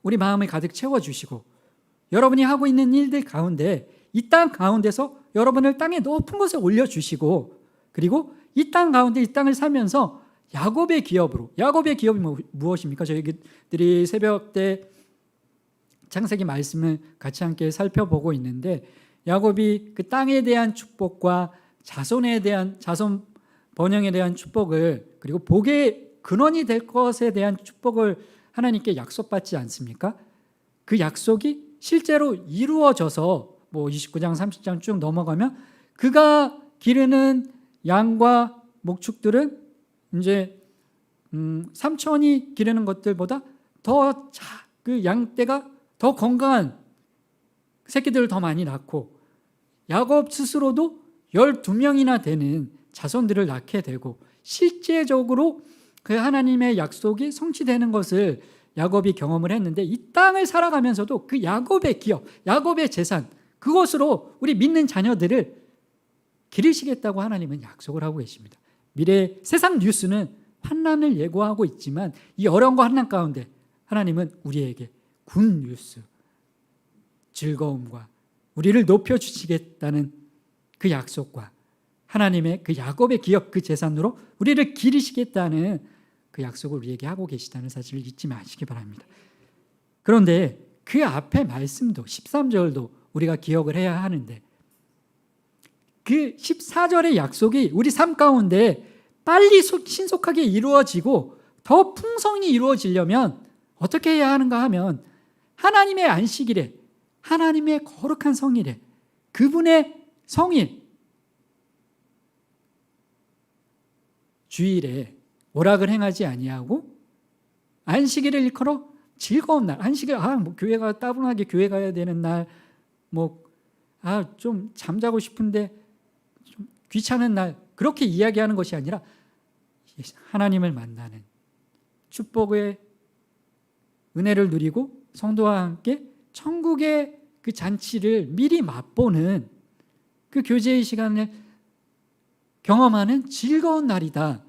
우리 마음을 가득 채워주시고 여러분이 하고 있는 일들 가운데 이 땅 가운데서 여러분을 땅의 높은 곳에 올려주시고 그리고 이 땅 가운데 이 땅을 살면서 야곱의 기업으로 야곱의 기업이 무엇입니까? 저희들이 새벽 때 창세기 말씀을 같이 함께 살펴보고 있는데 야곱이 그 땅에 대한 축복과 자손에 대한 자손 번영에 대한 축복을 그리고 복의 근원이 될 것에 대한 축복을 하나님께 약속받지 않습니까? 그 약속이 실제로 이루어져서 뭐 29장 30장 쭉 넘어가면 그가 기르는 양과 목축들은 이제 삼촌이 기르는 것들보다 더 그 양떼가 더 건강한 새끼들을 더 많이 낳고 야곱 스스로도 12명이나 되는 자손들을 낳게 되고 실제적으로 그 하나님의 약속이 성취되는 것을 야곱이 경험을 했는데 이 땅을 살아가면서도 그 야곱의 기업, 야곱의 재산 그것으로 우리 믿는 자녀들을 기르시겠다고 하나님은 약속을 하고 계십니다. 미래 세상 뉴스는 환난을 예고하고 있지만 이 어려움과 환난 가운데 하나님은 우리에게 굿 뉴스, 즐거움과 우리를 높여주시겠다는 그 약속과 하나님의 그 야곱의 기업 그 재산으로 우리를 기르시겠다는 그 약속을 우리에게 하고 계시다는 사실을 잊지 마시기 바랍니다. 그런데 그 앞에 말씀도 13절도 우리가 기억을 해야 하는데 그 14절의 약속이 우리 삶 가운데 빨리 신속하게 이루어지고 더 풍성히 이루어지려면 어떻게 해야 하는가 하면 하나님의 안식일에 하나님의 거룩한 성일에 그분의 성일 주일에 오락을 행하지 아니하고 안식일을 일컬어 즐거운 날 안식일 뭐 교회가 따분하게 교회 가야 되는 날 좀 잠자고 싶은데 좀 귀찮은 날 그렇게 이야기하는 것이 아니라 하나님을 만나는 축복의 은혜를 누리고 성도와 함께 천국의 그 잔치를 미리 맛보는 그 교제의 시간을 경험하는 즐거운 날이다.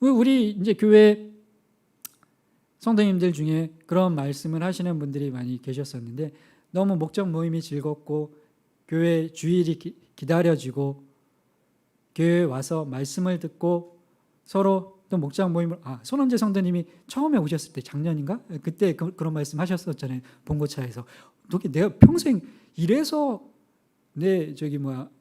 우리 이제 교회 성도님들 중에 그런 말씀을 하시는 분들이 많이 계셨었는데 너무 목적 모임이 즐겁고 교회 주일이 기다려지고 교회에 와서 말씀을 듣고 서로 또 목장 모임을 손원재 성도님이 처음에 오셨을 때 작년인가 그때 그런 말씀 하셨었잖아요. 본고차에서 내가 평생 이래서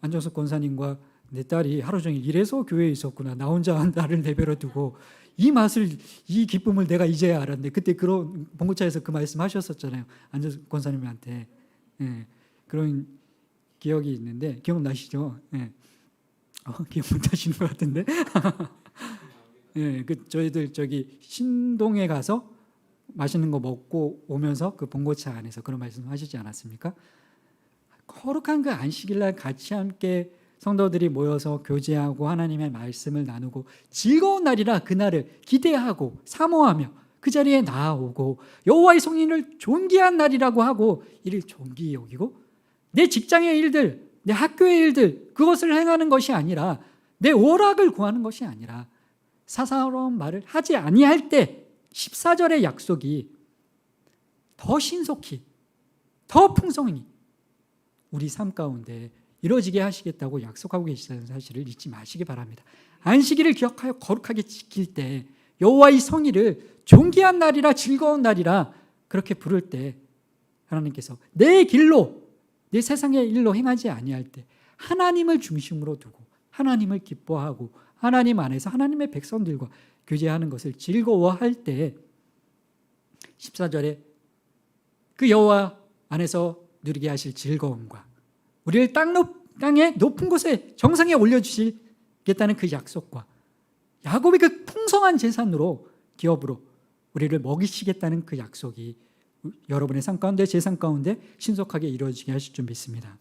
안정숙 권사님과 내 딸이 하루 종일 이래서 교회에 있었구나. 나 혼자 나를 내버려 두고 이 기쁨을 내가 이제야 알았네. 그때 그런 본고차에서 그 말씀 하셨었잖아요. 안정숙 권사님한테. 그런 기억이 있는데 기억나시죠? 기억 못 하시는 것 같은데. 저희들 신동에 가서 맛있는 거 먹고 오면서 그 본고차 안에서 그런 말씀 하시지 않았습니까? 거룩한 그 안식일날 같이 함께 성도들이 모여서 교제하고 하나님의 말씀을 나누고 즐거운 날이라 그날을 기대하고 사모하며 그 자리에 나아오고 여호와의 성인을 존귀한 날이라고 하고 이를 존귀히 여기고 내 직장의 일들, 내 학교의 일들 그것을 행하는 것이 아니라 내 오락을 구하는 것이 아니라 사사로운 말을 하지 아니할 때 14절의 약속이 더 신속히 더 풍성히 우리 삶 가운데 이루어지게 하시겠다고 약속하고 계시다는 사실을 잊지 마시기 바랍니다. 안식일을 기억하여 거룩하게 지킬 때 여호와의 성일을 존귀한 날이라 즐거운 날이라 그렇게 부를 때 하나님께서 내 길로 내 세상의 일로 행하지 아니할 때 하나님을 중심으로 두고 하나님을 기뻐하고 하나님 안에서 하나님의 백성들과 교제하는 것을 즐거워할 때 14절에 그 여호와 안에서 누리게 하실 즐거움과 우리를 땅의 높은 곳에 정상에 올려주시겠다는 그 약속과 야곱의 그 풍성한 재산으로 기업으로 우리를 먹이시겠다는 그 약속이 여러분의 삶 가운데 제 삶 가운데 신속하게 이루어지게 하실 줄 믿습니다.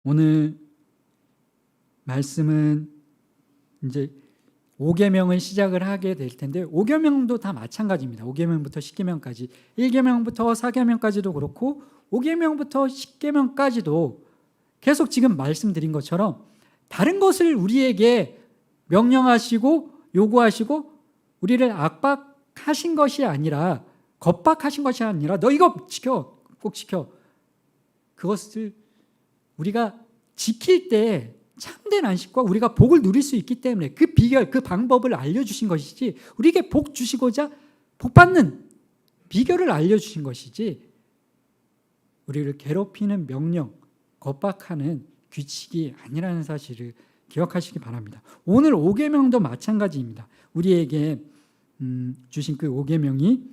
오늘 말씀은 이제 5계명을 시작을 하게 될 텐데 5계명도 다 마찬가지입니다. 5계명부터 10계명까지 1계명부터 4계명까지도 그렇고 5계명부터 10계명까지도 계속 지금 말씀드린 것처럼 다른 것을 우리에게 명령하시고 요구하시고 우리를 압박하신 것이 아니라 겁박하신 것이 아니라 너 이거 지켜, 꼭 지켜. 그것을 우리가 지킬 때 참된 안식과 우리가 복을 누릴 수 있기 때문에 그 비결, 그 방법을 알려주신 것이지 우리에게 복 주시고자 복 받는 비결을 알려주신 것이지 우리를 괴롭히는 명령, 겁박하는 규칙이 아니라는 사실을 기억하시기 바랍니다. 오늘 5계명도 마찬가지입니다. 우리에게 주신 그 5계명이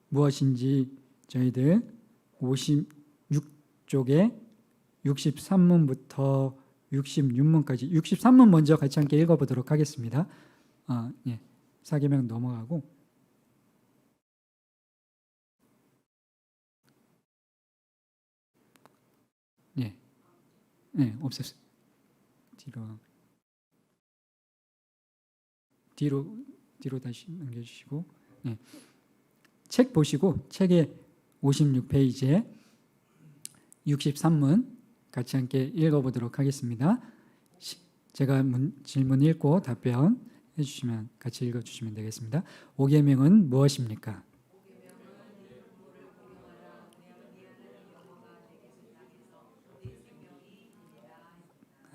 무엇인지 저희들 56쪽에 63문부터 66문까지 63문 먼저 같이 함께 읽어보도록 하겠습니다. 4계명 넘어가고 없었어요. 뒤로 다시 넘겨주시고 책 보시고 책의 56페이지에 63문 같이 함께 읽어보도록 하겠습니다. 제가 질문 읽고 답변 해주시면 같이 읽어주시면 되겠습니다. 5계명은 무엇입니까?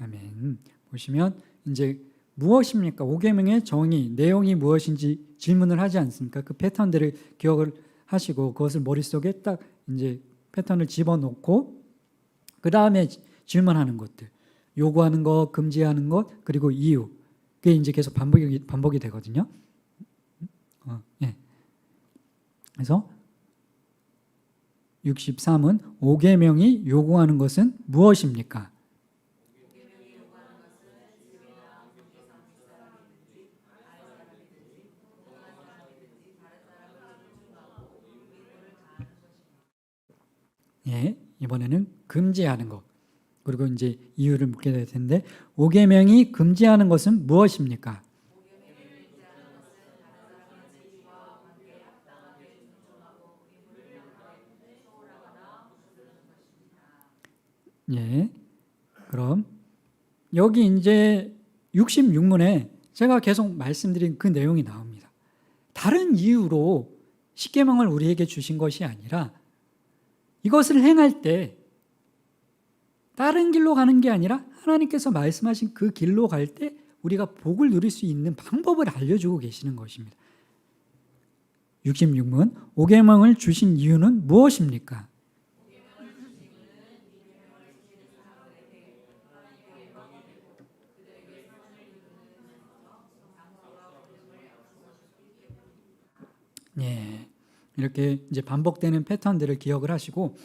아멘. 보시면 이제 무엇입니까? 5계명의 정의, 내용이 무엇인지 질문을 하지 않습니까? 그 패턴들을 기억을 하시고 그것을 머릿속에 딱 이제 패턴을 집어넣고 그 다음에 질문하는 것들, 요구하는 것, 금지하는 것, 그리고 이유. 그게 이제 계속 반복이 되거든요. 그래서 63은 5계명이 요구하는 것은 무엇입니까? 이번에는 금지하는 것. 그리고 이제 이유를 묻게 될 텐데 5계명이 금지하는 것은 무엇입니까? 그럼 여기 이제 66문에 제가 계속 말씀드린 그 내용이 나옵니다. 다른 이유로 10계명을 우리에게 주신 것이 아니라 이것을 행할 때 다른 길로 가는 게 아니라 하나님께서 말씀하신 그 길로 갈 때 우리가 복을 누릴 수 있는 방법을 알려주고 계시는 것입니다. 66문 5계명을 주신 이유는 무엇입니까? 이렇게 이제 반복되는 패턴들을 기억을 하시고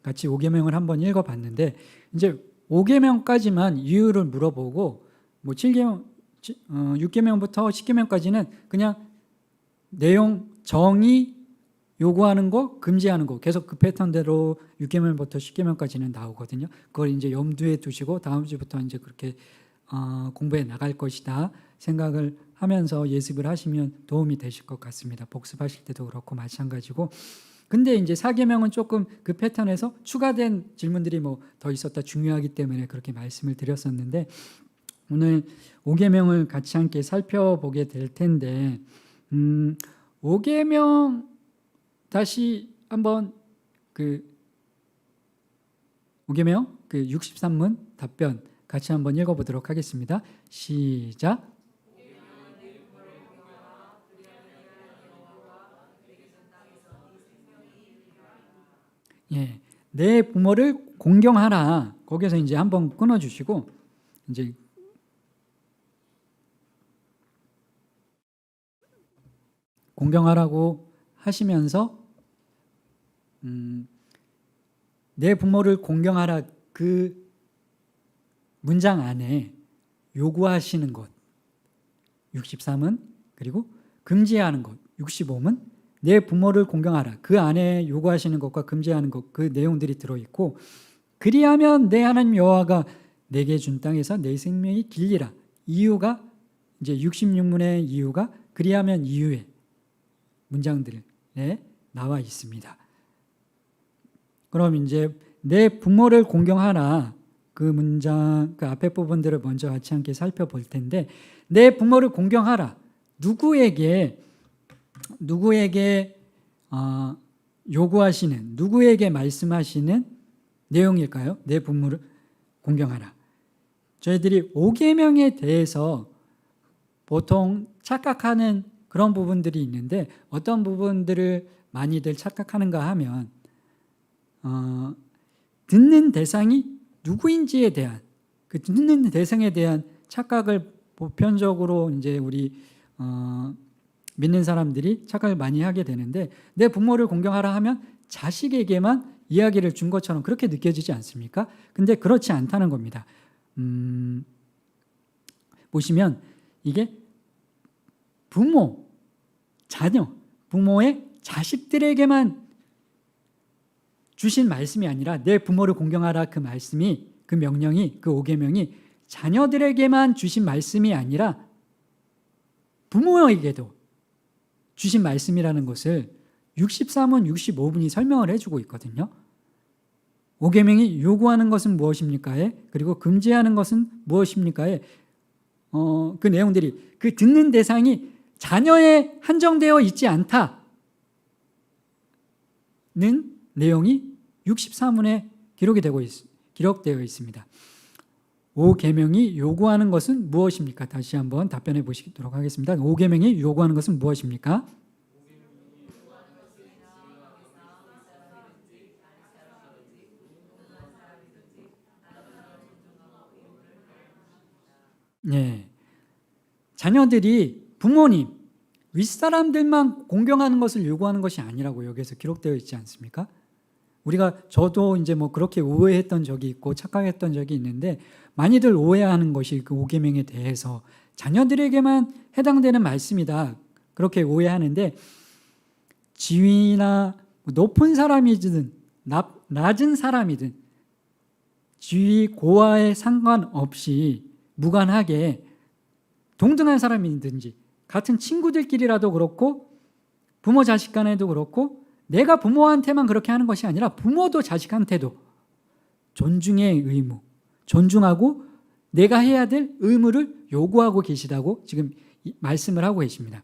같이 5계명을 한번 읽어봤는데 이제 5계명까지만 이유를 물어보고 뭐 7계명, 6계명부터 10계명까지는 그냥 내용, 정의, 요구하는 거, 금지하는 거 계속 그 패턴대로 6계명부터 10계명까지는 나오거든요. 그걸 이제 염두에 두시고 다음 주부터 이제 그렇게 공부해 나갈 것이다 생각을 하면서 예습을 하시면 도움이 되실 것 같습니다. 복습하실 때도 그렇고 마찬가지고. 근데 이제 4계명은 조금 그 패턴에서 추가된 질문들이 뭐 더 있었다 중요하기 때문에 그렇게 말씀을 드렸었는데 오늘 5계명을 같이 함께 살펴보게 될 텐데 5계명 다시 한번 그 5계명 그 63문 답변 같이 한번 읽어보도록 하겠습니다. 시작. 내 부모를 공경하라. 거기서 이제 한번 끊어주시고 이제 공경하라고 하시면서 내 부모를 공경하라 그 문장 안에 요구하시는 것 63은 그리고 금지하는 것 65은 내 부모를 공경하라 그 안에 요구하시는 것과 금지하는 것 그 내용들이 들어있고 그리하면 내 하나님 여호와가 내게 준 땅에서 내 생명이 길리라. 이유가 이제 66문의 이유가 그리하면 이유의 문장들에 나와 있습니다. 그럼 이제 내 부모를 공경하라 그 문장 그 앞에 부분들을 먼저 같이 함께 살펴볼 텐데 내 부모를 공경하라 누구에게 요구하시는 누구에게 말씀하시는 내용일까요? 내 부모를 공경하라. 저희들이 5계명에 대해서 보통 착각하는 그런 부분들이 있는데 어떤 부분들을 많이들 착각하는가 하면 듣는 대상이 누구인지에 대한 그 듣는 대상에 대한 착각을 보편적으로 이제 우리 믿는 사람들이 착각을 많이 하게 되는데 내 부모를 공경하라 하면 자식에게만 이야기를 준 것처럼 그렇게 느껴지지 않습니까? 근데 그렇지 않다는 겁니다. 보시면 이게 부모, 자녀, 부모의 자식들에게만 주신 말씀이 아니라 내 부모를 공경하라 그 말씀이 그 명령이 그 5계명이 자녀들에게만 주신 말씀이 아니라 부모에게도 주신 말씀이라는 것을 63문, 65문이 설명을 해주고 있거든요. 5계명이 요구하는 것은 무엇입니까에 그리고 금지하는 것은 무엇입니까에 그 내용들이 그 듣는 대상이 자녀에 한정되어 있지 않다는 내용이 64문에 기록되어 있습니다. 5계명이 요구하는 것은 무엇입니까? 다시 한번 답변해 보시도록 하겠습니다. 5계명이 요구하는 것은 무엇입니까? 네. 자녀들이 부모님, 윗사람들만 공경하는 것을 요구하는 것이 아니라고 여기에서 기록되어 있지 않습니까? 저도 이제 뭐 그렇게 오해했던 적이 있고 착각했던 적이 있는데 많이들 오해하는 것이 그 5계명에 대해서 자녀들에게만 해당되는 말씀이다. 그렇게 오해하는데 지위나 높은 사람이든 낮은 사람이든 지위 고하에 상관없이 무관하게 동등한 사람이든지 같은 친구들끼리라도 그렇고 부모 자식 간에도 그렇고 내가 부모한테만 그렇게 하는 것이 아니라 부모도 자식한테도 존중의 의무, 존중하고 내가 해야 될 의무를 요구하고 계시다고 지금 말씀을 하고 계십니다.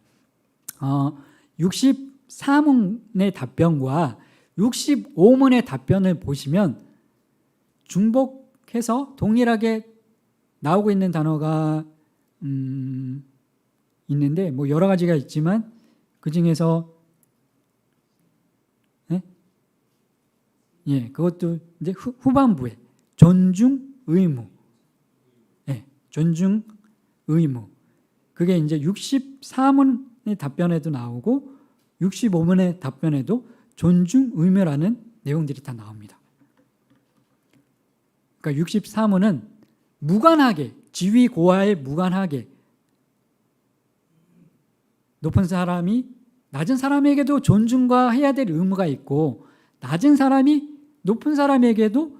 64문의 답변과 65문의 답변을 보시면 중복해서 동일하게 나오고 있는 단어가 있는데 뭐 여러 가지가 있지만 그 중에서 그것도 이제 후반부에 존중 의무, 존중 의무 그게 이제 64문의 답변에도 나오고 65문의 답변에도 존중 의무라는 내용들이 다 나옵니다. 그러니까 64문은 무관하게 지위 고하에 무관하게 높은 사람이 낮은 사람에게도 존중과 해야 될 의무가 있고 낮은 사람이 높은 사람에게도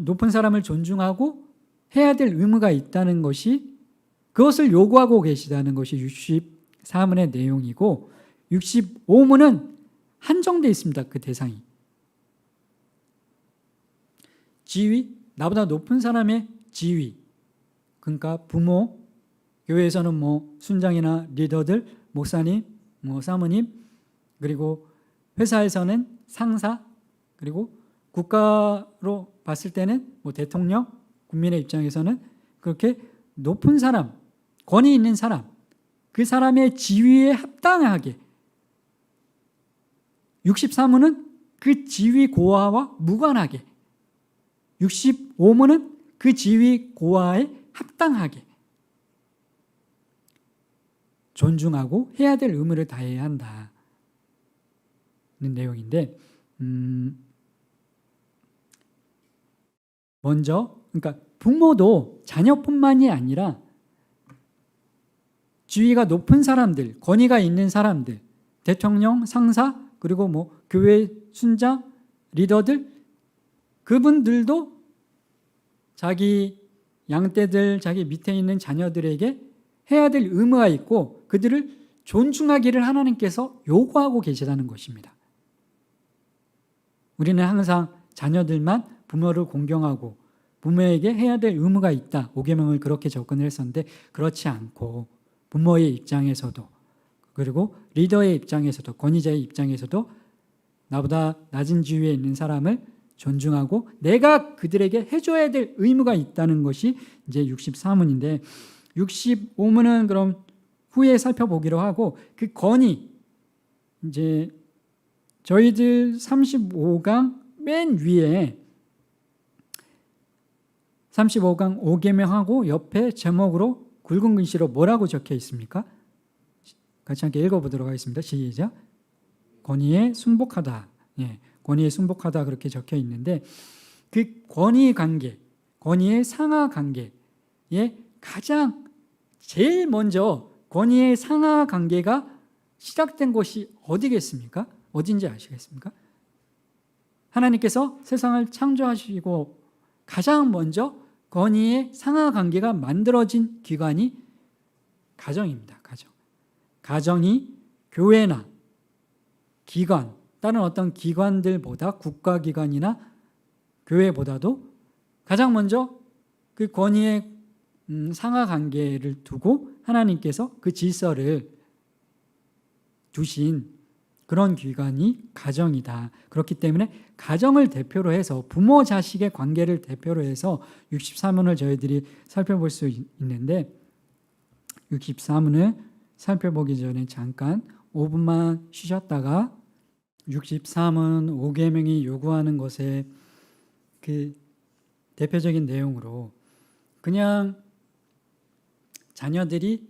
높은 사람을 존중하고 해야 될 의무가 있다는 것이 그것을 요구하고 계시다는 것이 64문의 내용이고 65문은 한정되어 있습니다. 그 대상이. 지위, 나보다 높은 사람의 지위, 그러니까 부모, 교회에서는 뭐 순장이나 리더들, 목사님, 뭐 사모님, 그리고 회사에서는 상사, 그리고 국가로 봤을 때는 뭐 대통령, 국민의 입장에서는 그렇게 높은 사람, 권위 있는 사람, 그 사람의 지위에 합당하게 63문은 그 지위 고하와 무관하게 65문은 그 지위 고하에 합당하게 존중하고 해야 될 의무를 다해야 한다는 내용인데, 먼저 그러니까 부모도 자녀뿐만이 아니라 지위가 높은 사람들, 권위가 있는 사람들, 대통령, 상사, 그리고 뭐 교회 순장, 리더들, 그분들도 자기 양떼들, 자기 밑에 있는 자녀들에게 해야 될 의무가 있고 그들을 존중하기를 하나님께서 요구하고 계시다는 것입니다. 우리는 항상 자녀들만 부모를 공경하고 부모에게 해야 될 의무가 있다, 5계명을 그렇게 접근을 했었는데, 그렇지 않고 부모의 입장에서도 그리고 리더의 입장에서도 권위자의 입장에서도 나보다 낮은 지위에 있는 사람을 존중하고 내가 그들에게 해줘야 될 의무가 있다는 것이 이제 64문인데, 65문은 그럼 후에 살펴보기로 하고, 그 권위, 이제 저희들 35강 맨 위에 35강 5계명하고 옆에 제목으로 굵은 글씨로 뭐라고 적혀 있습니까? 같이 함께 읽어보도록 하겠습니다. 시작. 권위에 순복하다. 예, 권위에 순복하다 그렇게 적혀 있는데, 그 권위 관계, 권위의 상하 관계에 가장 제일 먼저 권위의 상하 관계가 시작된 곳이 어디겠습니까? 어딘지 아시겠습니까? 하나님께서 세상을 창조하시고 가장 먼저 권위의 상하 관계가 만들어진 기관이 가정입니다. 가정. 가정이 교회나 기관, 다른 어떤 기관들보다, 국가기관이나 교회보다도 가장 먼저 그 권위의 상하 관계를 두고 하나님께서 그 질서를 두신 그런 기관이 가정이다. 그렇기 때문에 가정을 대표로 해서, 부모 자식의 관계를 대표로 해서 64문을 저희들이 살펴볼 수 있는데, 64문을 살펴보기 전에 잠깐 5분만 쉬셨다가 63문 5계명이 요구하는 것에 그 대표적인 내용으로, 그냥 자녀들이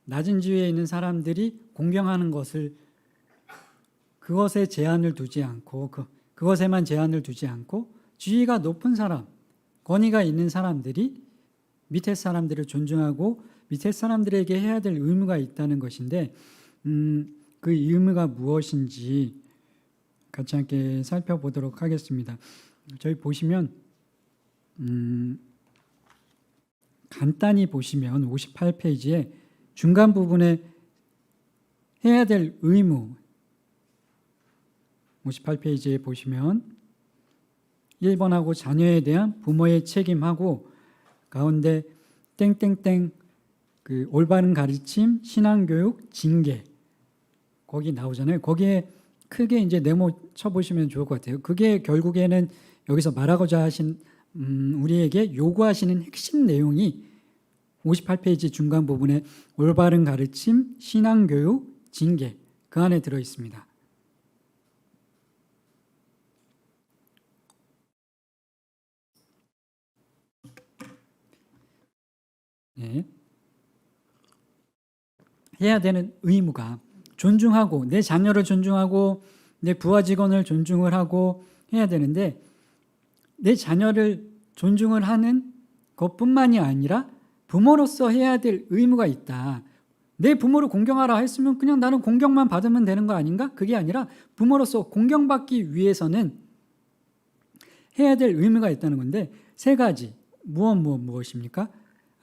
낮은 지위에 있는 사람들이 공경하는 것을, 그것에 제한을 두지 않고 그것에만 제한을 두지 않고 지위가 높은 사람, 권위가 있는 사람들이 밑에 사람들을 존중하고 밑에 사람들에게 해야 될 의무가 있다는 것인데, 그 의무가 무엇인지 같이 함께 살펴보도록 하겠습니다. 저희 보시면 간단히 보시면 58페이지에 중간 부분에 해야 될 의무, 58페이지에 보시면 1번하고 자녀에 대한 부모의 책임하고 가운데 땡땡땡 그 올바른 가르침, 신앙교육, 징계 거기 나오잖아요. 거기에 크게 이제 네모 쳐보시면 좋을 것 같아요. 그게 결국에는 여기서 말하고자 하신 우리에게 요구하시는 핵심 내용이 58페이지 중간 부분에 올바른 가르침, 신앙교육, 징계 그 안에 들어 있습니다. 네. 해야 되는 의무가 존중하고, 내 자녀를 존중하고 내 부하 직원을 존중을 하고 해야 되는데, 내 자녀를 존중을 하는 것뿐만이 아니라 부모로서 해야 될 의무가 있다. 내 부모를 공경하라 했으면 그냥 나는 공경만 받으면 되는 거 아닌가? 그게 아니라 부모로서 공경받기 위해서는 해야 될 의무가 있다는 건데, 세 가지. 무엇입니까?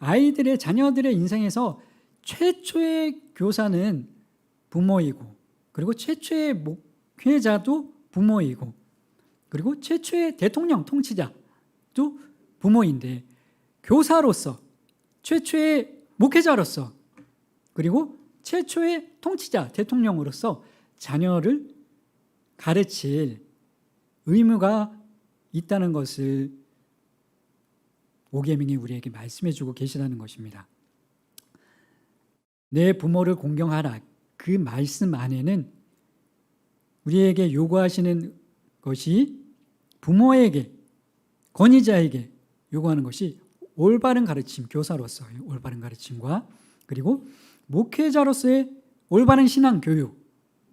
아이들의, 자녀들의 인생에서 최초의 교사는 부모이고, 그리고 최초의 목회자도 부모이고, 그리고 최초의 대통령, 통치자도 부모인데, 교사로서, 최초의 목회자로서, 그리고 최초의 통치자, 대통령으로서 자녀를 가르칠 의무가 있다는 것을 5계명이 우리에게 말씀해 주고 계시다는 것입니다. 내 부모를 공경하라. 그 말씀 안에는 우리에게 요구하시는 것이, 부모에게, 권위자에게 요구하는 것이 올바른 가르침, 교사로서의 올바른 가르침과, 그리고 목회자로서의 올바른 신앙 교육,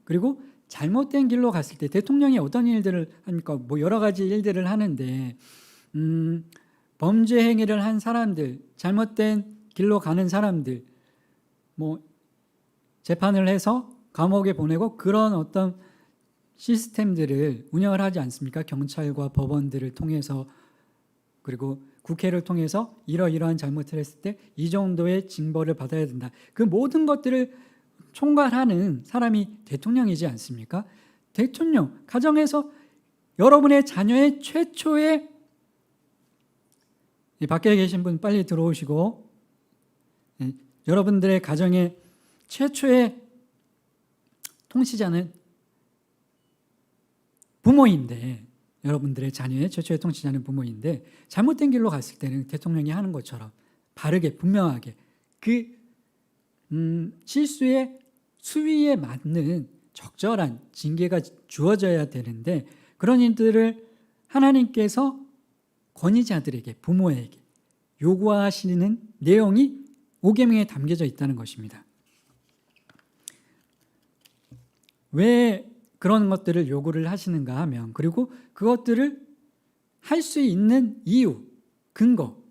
그리고 잘못된 길로 갔을 때 대통령이 어떤 일들을 합니까? 뭐 여러 가지 일들을 하는데 범죄 행위를 한 사람들, 잘못된 길로 가는 사람들, 뭐 재판을 해서 감옥에 보내고 그런 어떤 시스템들을 운영을 하지 않습니까? 경찰과 법원들을 통해서, 그리고 국회를 통해서 이러이러한 잘못을 했을 때 이 정도의 징벌을 받아야 된다. 그 모든 것들을 총괄하는 사람이 대통령이지 않습니까? 대통령, 가정에서 여러분의 자녀의 최초의, 밖에 계신 분 빨리 들어오시고, 여러분들의 가정의 최초의 통치자는 부모인데, 여러분들의 자녀의 최초의 통치자는 부모인데, 잘못된 길로 갔을 때는 대통령이 하는 것처럼 바르게 분명하게 그 실수의 수위에 맞는 적절한 징계가 주어져야 되는데, 그런 일들을 하나님께서 권위자들에게, 부모에게 요구하시는 내용이 오계명에 담겨져 있다는 것입니다. 왜 그런 것들을 요구를 하시는가 하면, 그리고 그것들을 할 수 있는 이유, 근거,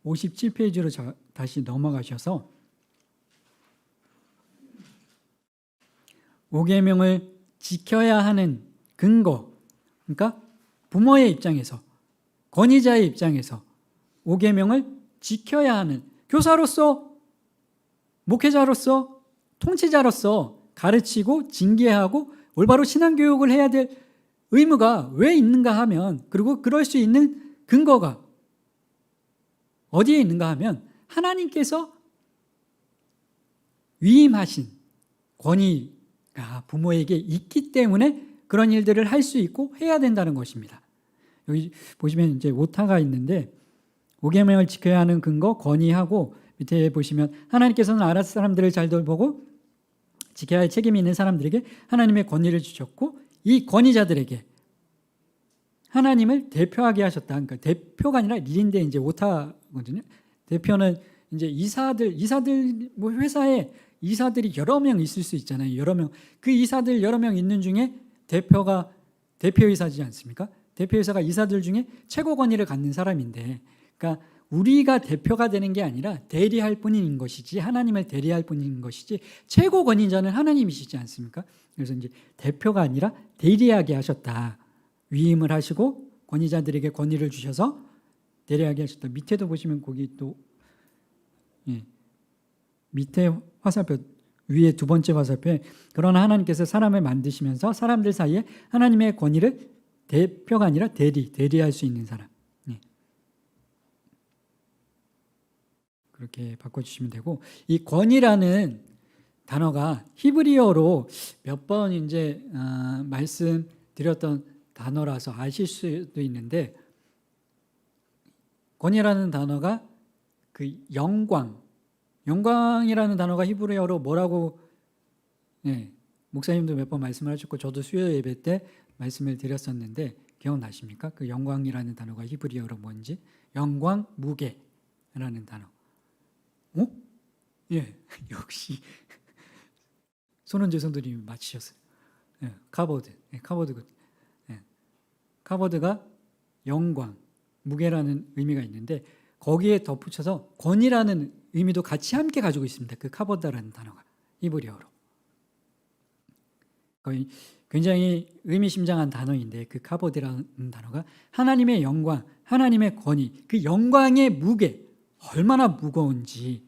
57페이지로 다시 넘어가셔서 오계명을 지켜야 하는 근거, 그러니까 부모의 입장에서, 권위자의 입장에서 오계명을 지켜야 하는, 교사로서, 목회자로서, 통치자로서 가르치고 징계하고 올바로 신앙교육을 해야 될 의무가 왜 있는가 하면, 그리고 그럴 수 있는 근거가 어디에 있는가 하면 하나님께서 위임하신 권위가 부모에게 있기 때문에 그런 일들을 할 수 있고 해야 된다는 것입니다. 여기 보시면 이제 오타가 있는데, 오계명을 지켜야 하는 근거, 권위하고, 밑에 보시면 하나님께서는 아랫 사람들을 잘 돌보고 지켜야 할 책임이 있는 사람들에게 하나님의 권위를 주셨고, 이 권위자들에게 하나님을 대표하게 하셨다. 그러니까 대표가 아니라 일인데 이제 오타거든요. 대표는 이제 이사들 뭐 회사에 이사들이 여러 명 있을 수 있잖아요. 여러 명. 그 이사들 여러 명 있는 중에 대표가 대표이사지 않습니까? 대표이사가 이사들 중에 최고 권위를 갖는 사람인데, 그러니까 우리가 대표가 되는 게 아니라 대리할 뿐인 것이지, 하나님을 대리할 뿐인 것이지, 최고 권위자는 하나님이시지 않습니까? 그래서 이제 대표가 아니라 대리하게 하셨다. 위임을 하시고 권위자들에게 권위를 주셔서 대리하게 하셨다. 밑에도 보시면 거기 또 밑에 화살표, 위에 두 번째 화살표에, 그러나 하나님께서 사람을 만드시면서 사람들 사이에 하나님의 권위를, 대표가 아니라 대리할 수 있는 사람, 그렇게 바꿔주시면 되고, 이 권위라는 단어가 히브리어로 몇 번 이제 말씀드렸던 단어라서 아실 수도 있는데, 권위라는 단어가 그 영광이라는 단어가 히브리어로 뭐라고, 목사님도 몇 번 말씀을 하셨고 저도 수요 예배 때 말씀을 드렸었는데 기억나십니까? 그 영광이라는 단어가 히브리어로 뭔지. 영광, 무게라는 단어. 역시 손은재 성도님이 맞히셨어요. 카보드. 카보드가 영광, 무게라는 의미가 있는데, 거기에 덧붙여서 권위라는 의미도 같이 함께 가지고 있습니다. 그 카보드라는 단어가 히브리어로. 굉장히 의미심장한 단어인데, 그 카보드라는 단어가 하나님의 영광, 하나님의 권위, 그 영광의 무게, 얼마나 무거운지,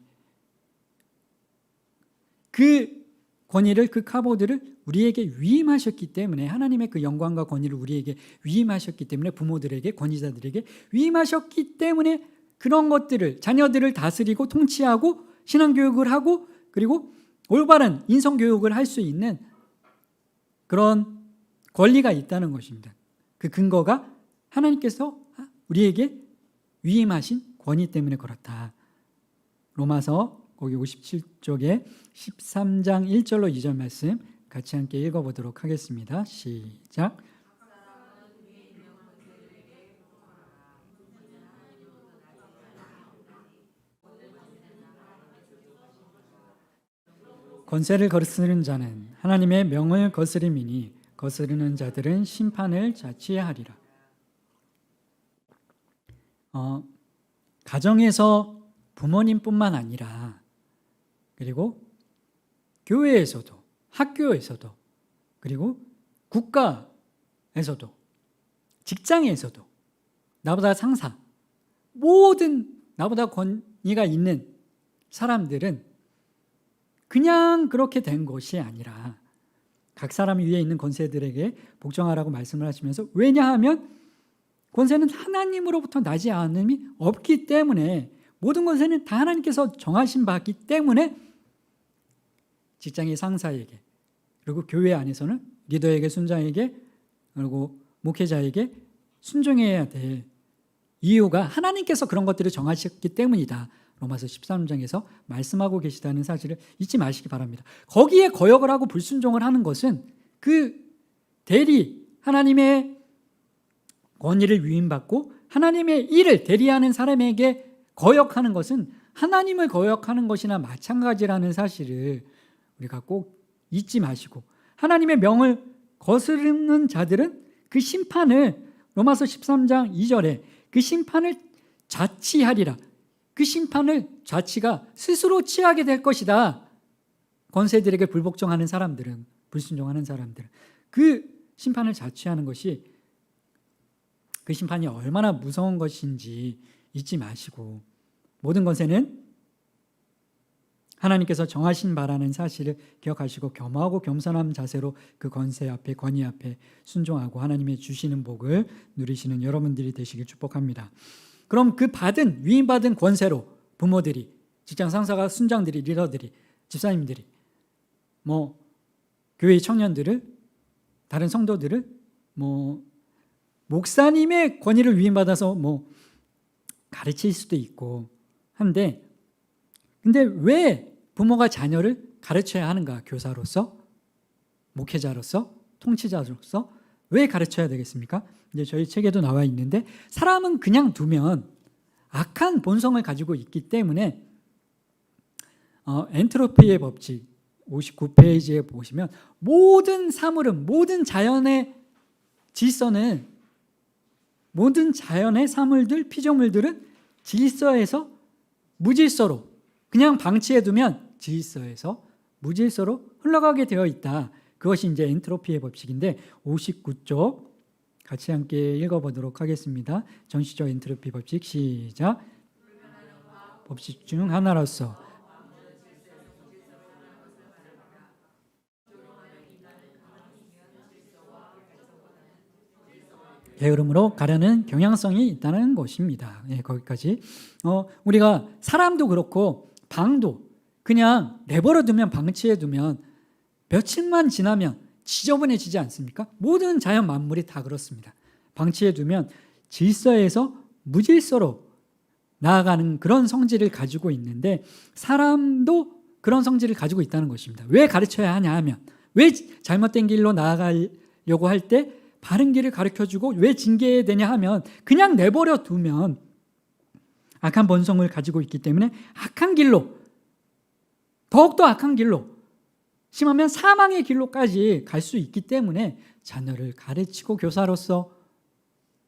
그 권위를, 그 카보드를 우리에게 위임하셨기 때문에, 하나님의 그 영광과 권위를 우리에게 위임하셨기 때문에, 부모들에게, 권위자들에게 위임하셨기 때문에 그런 것들을, 자녀들을 다스리고 통치하고 신앙교육을 하고, 그리고 올바른 인성교육을 할 수 있는 그런 권리가 있다는 것입니다. 그 근거가 하나님께서 우리에게 위임하신 권위 때문에 그렇다. 로마서 거기 57쪽에 13장 1절로 2절 말씀 같이 함께 읽어보도록 하겠습니다. 시작. 권세를 거스르는 자는 하나님의 명을 거스림이니 거스르는 자들은 심판을 자취하리라. 가정에서 부모님뿐만 아니라 그리고 교회에서도 학교에서도 그리고 국가에서도 직장에서도 나보다 상사 모든 나보다 권위가 있는 사람들은 그냥 그렇게 된 것이 아니라 각 사람 위에 있는 권세들에게 복종하라고 말씀을 하시면서 왜냐하면 권세는 하나님으로부터 나지 않음이 없기 때문에 모든 권세는 다 하나님께서 정하신 바이기 때문에 직장의 상사에게 그리고 교회 안에서는 리더에게 순장에게 그리고 목회자에게 순종해야 될 이유가 하나님께서 그런 것들을 정하셨기 때문이다. 로마서 13장에서 말씀하고 계시다는 사실을 잊지 마시기 바랍니다. 거기에 거역을 하고 불순종을 하는 것은 그 대리 하나님의 권위를 위임받고 하나님의 일을 대리하는 사람에게 거역하는 것은 하나님을 거역하는 것이나 마찬가지라는 사실을 우리가 꼭 잊지 마시고 하나님의 명을 거스르는 자들은 그 심판을 로마서 13장 2절에 그 심판을 자취하리라. 그 심판을 자취가 스스로 취하게 될 것이다. 권세들에게 불복종하는 사람들은 불순종하는 사람들은 그 심판을 자취하는 것이 그 심판이 얼마나 무서운 것인지 잊지 마시고 모든 권세는 하나님께서 정하신 바라는 사실을 기억하시고 겸허하고 겸손한 자세로 그 권세 앞에 권위 앞에 순종하고 하나님의 주시는 복을 누리시는 여러분들이 되시길 축복합니다. 그럼 그 위임받은 권세로 부모들이 직장 상사가 순장들이 리더들이 집사님들이 교회의 청년들을 다른 성도들을 목사님의 권위를 위임받아서 가르칠 수도 있고 한데 근데 왜 부모가 자녀를 가르쳐야 하는가? 교사로서, 목회자로서, 통치자로서 왜 가르쳐야 되겠습니까? 이제 저희 책에도 나와 있는데 사람은 그냥 두면 악한 본성을 가지고 있기 때문에 엔트로피의 법칙 59페이지에 보시면 모든 사물은 모든 자연의 질서는 모든 자연의 사물들, 피조물들은 질서에서 무질서로 그냥 방치해두면 질서에서 무질서로 흘러가게 되어 있다. 그것이 이제 엔트로피의 법칙인데 59쪽 같이 함께 읽어보도록 하겠습니다. 정시적 엔트로피 법칙 시작. 법칙 중 하나로서 게으름으로 가려는 경향성이 있다는 것입니다. 거기까지. 우리가 사람도 그렇고 방도 그냥 내버려 두면 방치해 두면 며칠만 지나면 지저분해지지 않습니까? 모든 자연 만물이 다 그렇습니다. 방치해 두면 질서에서 무질서로 나아가는 그런 성질을 가지고 있는데 사람도 그런 성질을 가지고 있다는 것입니다. 왜 가르쳐야 하냐 하면 왜 잘못된 길로 나아가려고 할 때 바른 길을 가르쳐주고 왜 징계해야 되냐 하면 그냥 내버려 두면 악한 본성을 가지고 있기 때문에 악한 길로 더욱더 악한 길로 심하면 사망의 길로까지 갈 수 있기 때문에 자녀를 가르치고 교사로서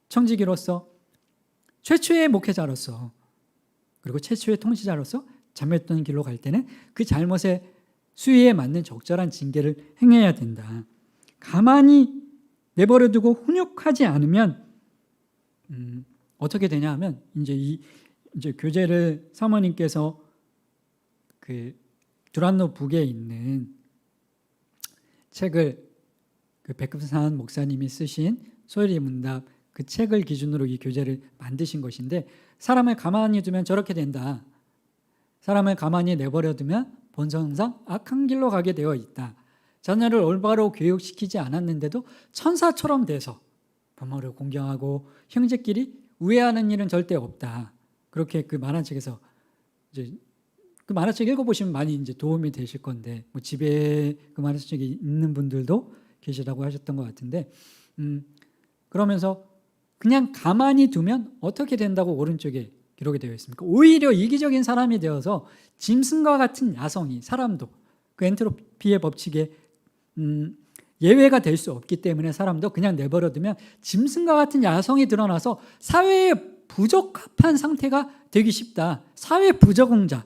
청지기로서 최초의 목회자로서 그리고 최초의 통치자로서 잘못된 길로 갈 때는 그 잘못의 수위에 맞는 적절한 징계를 행해야 된다. 가만히 내버려두고 훈육하지 않으면 어떻게 되냐 하면 이제 교재를 사모님께서 그 두란노 북에 있는 책을 그 백급산 목사님이 쓰신 소열의 문답 그 책을 기준으로 이 교재를 만드신 것인데 사람을 가만히 두면 저렇게 된다. 사람을 가만히 내버려두면 본성상 악한 길로 가게 되어 있다. 자녀를 올바로 교육시키지 않았는데도 천사처럼 돼서 부모를 공경하고 형제끼리 우애하는 일은 절대 없다. 그렇게 그 만화책에서 이제 그 만화책 읽어보시면 많이 이제 도움이 되실 건데 집에 그 만화책이 있는 분들도 계시다고 하셨던 것 같은데 그러면서 그냥 가만히 두면 어떻게 된다고 오른쪽에 기록이 되어 있습니까? 오히려 이기적인 사람이 되어서 짐승과 같은 야성이 사람도 그 엔트로피의 법칙에 예외가 될 수 없기 때문에 사람도 그냥 내버려두면 짐승과 같은 야성이 드러나서 사회에 부적합한 상태가 되기 쉽다. 사회 부적응자가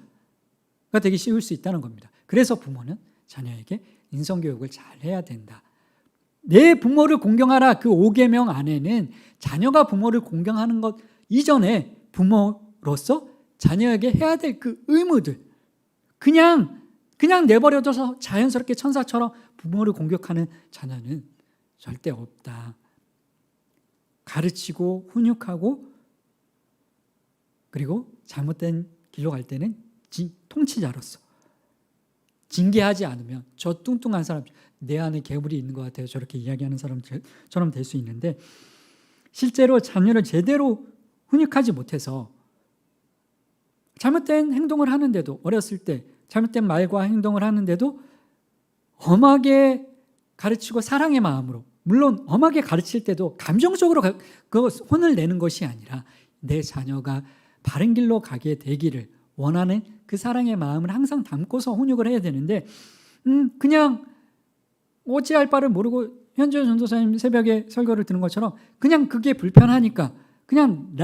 되기 쉬울 수 있다는 겁니다. 그래서 부모는 자녀에게 인성교육을 잘 해야 된다. 내 부모를 공경하라, 그 5계명 안에는 자녀가 부모를 공경하는 것 이전에 부모로서 자녀에게 해야 될 그 의무들, 그냥 내버려둬서 자연스럽게 천사처럼 부모를 공격하는 자녀는 절대 없다. 가르치고 훈육하고 그리고 잘못된 길로 갈 때는 통치자로서 징계하지 않으면 저 뚱뚱한 사람, 내 안에 개불이 있는 것 같아요, 저렇게 이야기하는 사람처럼 될 수 있는데, 실제로 자녀를 제대로 훈육하지 못해서 잘못된 행동을 하는데도, 어렸을 때 잘못된 말과 행동을 하는데도 엄하게 가르치고 사랑의 마음으로, 물론 엄하게 가르칠 때도 감정적으로 그 혼을 내는 것이 아니라 내 자녀가 바른 길로 가게 되기를 원하는 그 사랑의 마음을 항상 담고서 훈육을 해야 되는데, 그냥 어찌할 바를 모르고 현주연 전도사님 새벽에 설교를 듣는 것처럼 그냥 그게 불편하니까 그냥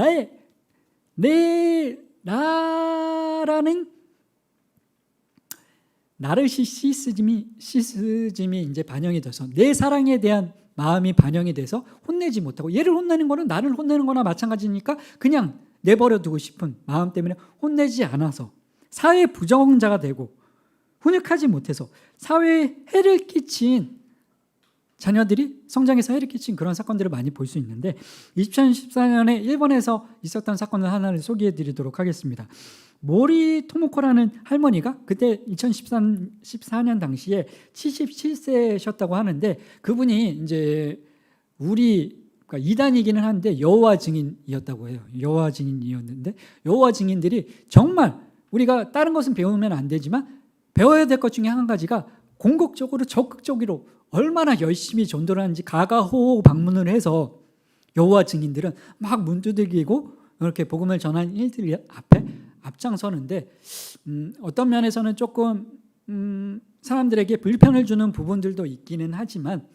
나라는 나르시시즘이 이제 반영이 돼서 내 사랑에 대한 마음이 반영이 돼서 혼내지 못하고, 얘를 혼내는 거는 나를 혼내는 거나 마찬가지니까 그냥 내버려 두고 싶은 마음 때문에 혼내지 않아서 사회 부정자가 되고 훈육하지 못해서 사회에 해를 끼친 자녀들이 성장해서 해를 끼친 그런 사건들을 많이 볼 수 있는데, 2014년에 일본에서 있었던 사건을 하나를 소개해 드리도록 하겠습니다. 모리 토모코라는 할머니가 그때 2014년 당시에 77세셨다고 하는데, 그분이 이제 그러니까 이단이기는 한데 여호와 증인이었다고 해요. 여호와 증인이었는데, 여호와 증인들이 정말 우리가 다른 것은 배우면 안 되지만 배워야 될 것 중에 한 가지가 공격적으로 적극적으로 얼마나 열심히 전도를 하는지 가가호호 방문을 해서 여호와 증인들은 막 문 두들기고 이렇게 복음을 전하는 일들 앞에 앞장서는데, 어떤 면에서는 조금 사람들에게 불편을 주는 부분들도 있기는 하지만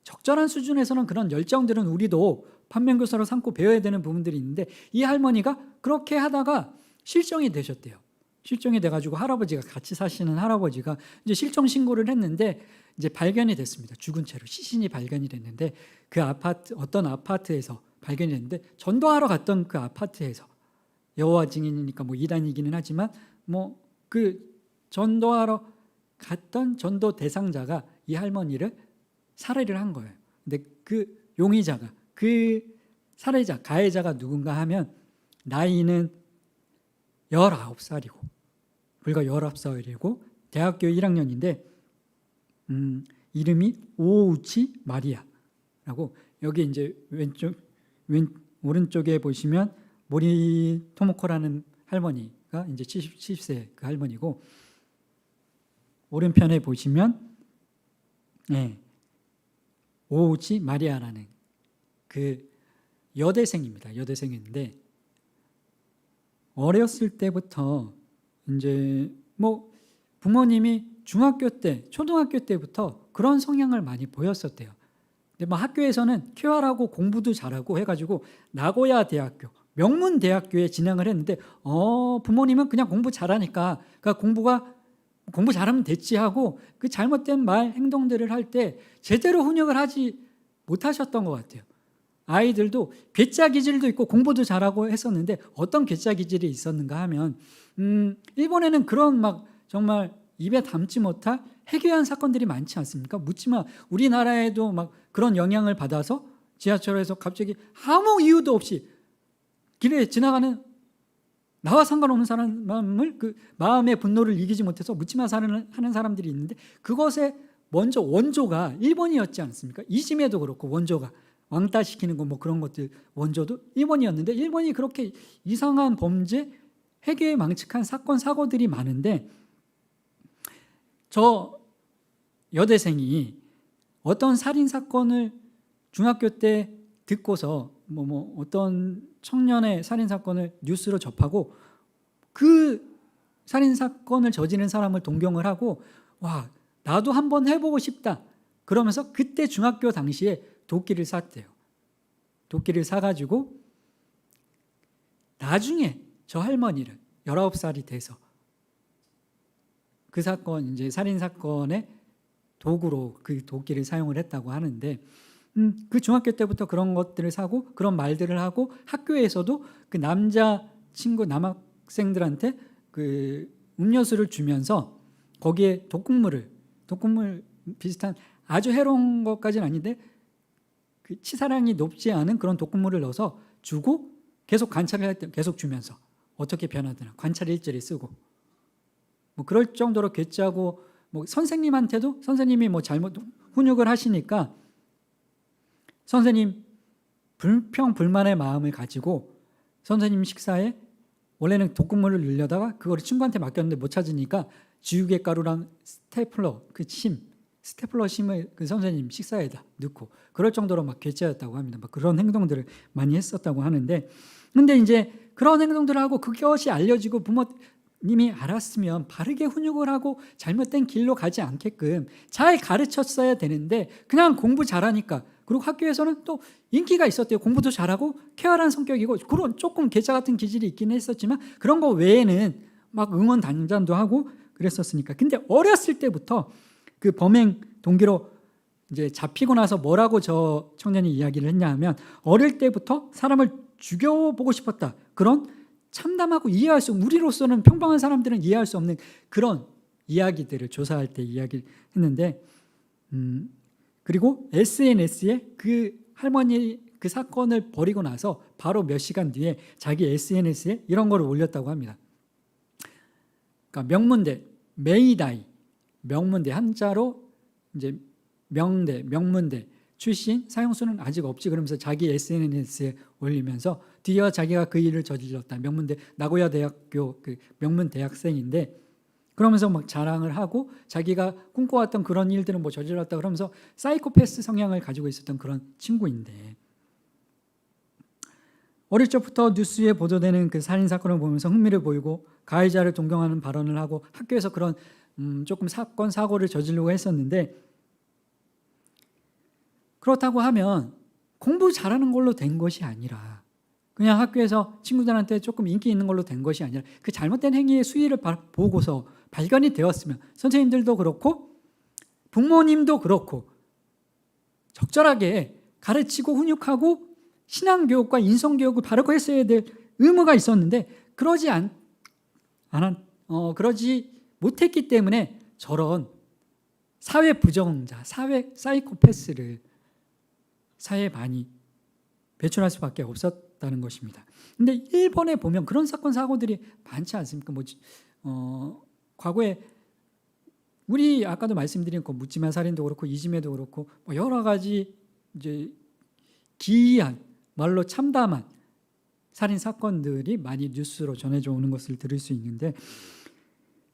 적절한 수준에서는 그런 열정들은 우리도 판면교사로 삼고 배워야 되는 부분들이 있는데, 이 할머니가 그렇게 하다가 실종이 되셨대요. 실종이 돼가지고 할아버지가, 같이 사시는 할아버지가 이제 실종 신고를 했는데 이제 발견이 됐습니다. 죽은 채로 시신이 발견이 됐는데, 그 어떤 아파트에서 발견이 됐는데, 전도하러 갔던 그 아파트에서 여호와 증인이니까 뭐 이단이기는 하지만 뭐 그 전도하러 갔던 전도 대상자가 이 할머니를 살해를 한 거예요. 근데 그 용의자가, 그 살해자, 가해자가 누군가 하면 나이는 19살이고 불과 19살이고 대학교 1학년인데 이름이 오우치 마리아라고, 여기 이제 오른쪽에 보시면 모리 토모코라는 할머니가 이제 77세 그 할머니고, 오른편에 보시면 오우치 마리아라는 그 여대생입니다. 여대생인데 어렸을 때부터 이제 뭐 부모님이 중학교 때, 초등학교 때부터 그런 성향을 많이 보였었대요. 근데 뭐 학교에서는 쾌활하고 공부도 잘하고 해가지고 나고야 대학교, 명문 대학교에 진학을 했는데, 부모님은 그냥 공부 잘하니까, 그러니까 공부 잘하면 됐지 하고 그 잘못된 말 행동들을 할 때 제대로 훈육을 하지 못하셨던 것 같아요. 아이들도 괴짜 기질도 있고 공부도 잘하고 했었는데, 어떤 괴짜 기질이 있었는가 하면 일본에는 그런 막 정말 입에 담지 못할 해괴한 사건들이 많지 않습니까? 묻지마, 우리나라에도 막 그런 영향을 받아서 지하철에서 갑자기 아무 이유도 없이 길에 지나가는 나와 상관없는 사람을 그 마음의 분노를 이기지 못해서 묻지마 하는 사람들이 있는데, 그것에 먼저 원조가 일본이었지 않습니까? 이심에도 그렇고 원조가 왕따시키는 거 뭐 그런 것들 원조도 일본이었는데, 일본이 그렇게 이상한 범죄, 해괴에 망측한 사건 사고들이 많은데, 저 여대생이 어떤 살인 사건을 중학교 때 듣고서 뭐 어떤 청년의 살인 사건을 뉴스로 접하고 그 살인 사건을 저지른 사람을 동경을 하고 와, 나도 한번 해보고 싶다. 그러면서 그때 중학교 당시에 도끼를 샀대요. 도끼를 사가지고 나중에 저 할머니를 19살이 돼서 그 사건, 이제 살인 사건의 도구로 그 도끼를 사용을 했다고 하는데, 그 중학교 때부터 그런 것들을 사고 그런 말들을 하고 학교에서도 그 남자 친구 남학생들한테 그 음료수를 주면서 거기에 독극물 비슷한 아주 해로운 것까지는 아닌데 그 치사량이 높지 않은 그런 독극물을 넣어서 주고 계속 관찰을 할 때 계속 주면서 어떻게 변하더나 관찰 일지를 쓰고 뭐 그럴 정도로 괴짜고, 뭐 선생님한테도 선생님이 뭐 잘못 훈육을 하시니까 선생님 불평불만의 마음을 가지고 선생님 식사에 원래는 독극물을 넣으려다가 그걸 친구한테 맡겼는데 못 찾으니까 지우개 가루랑 스테플러 심을 그 선생님 식사에다 넣고 그럴 정도로 막 괴짜였다고 합니다. 막 그런 행동들을 많이 했었다고 하는데, 근데 이제 그런 행동들을 하고 그것이 알려지고 부모님이 알았으면 바르게 훈육을 하고 잘못된 길로 가지 않게끔 잘 가르쳤어야 되는데 그냥 공부 잘하니까, 그리고 학교에서는 또 인기가 있었대요. 공부도 잘하고 쾌활한 성격이고 그런 조금 괴짜 같은 기질이 있긴 했었지만 그런 거 외에는 막 응원 단장도 하고 그랬었으니까. 근데 어렸을 때부터 그 범행 동기로 이제 잡히고 나서 뭐라고 저 청년이 이야기를 했냐 하면, 어릴 때부터 사람을 죽여보고 싶었다. 그런 참담하고 이해할 수 없는, 우리로서는 평범한 사람들은 이해할 수 없는 그런 이야기들을 조사할 때 이야기를 했는데, 그리고 SNS에 그 할머니 그 사건을 벌이고 나서 바로 몇 시간 뒤에 자기 SNS에 이런 거를 올렸다고 합니다. 그러니까 명문대, 메이다이, 명문대 한자로 이제 명문대 출신, 사형수는 아직 없지 그러면서 자기 SNS에 올리면서 뒤에 자기가 그 일을 저질렀다. 명문대 나고야 대학교 그 명문 대학생인데 그러면서 막 자랑을 하고 자기가 꿈꿔왔던 그런 일들은 뭐 저질렀다 그러면서 사이코패스 성향을 가지고 있었던 그런 친구인데, 어릴 적부터 뉴스에 보도되는 그 살인 사건을 보면서 흥미를 보이고 가해자를 동경하는 발언을 하고 학교에서 그런 조금 사건 사고를 저지르고 했었는데, 그렇다고 하면 공부 잘하는 걸로 된 것이 아니라 그냥 학교에서 친구들한테 조금 인기 있는 걸로 된 것이 아니라 그 잘못된 행위의 수위를 보고서 발견이 되었으면 선생님들도 그렇고 부모님도 그렇고 적절하게 가르치고 훈육하고 신앙교육과 인성교육을 바르고 했어야 될 의무가 있었는데 그러지 못했기 때문에 저런 사회 부정자, 사회 사이코패스를 사회에 많이 배출할 수밖에 없었다는 것입니다. 근데 일본에 보면 그런 사건 사고들이 많지 않습니까? 과거에 우리 아까도 말씀드린 그 묻지마 살인도 그렇고 이지메도 그렇고 뭐 여러 가지 이제 기이한 말로 참담한 살인 사건들이 많이 뉴스로 전해져 오는 것을 들을 수 있는데,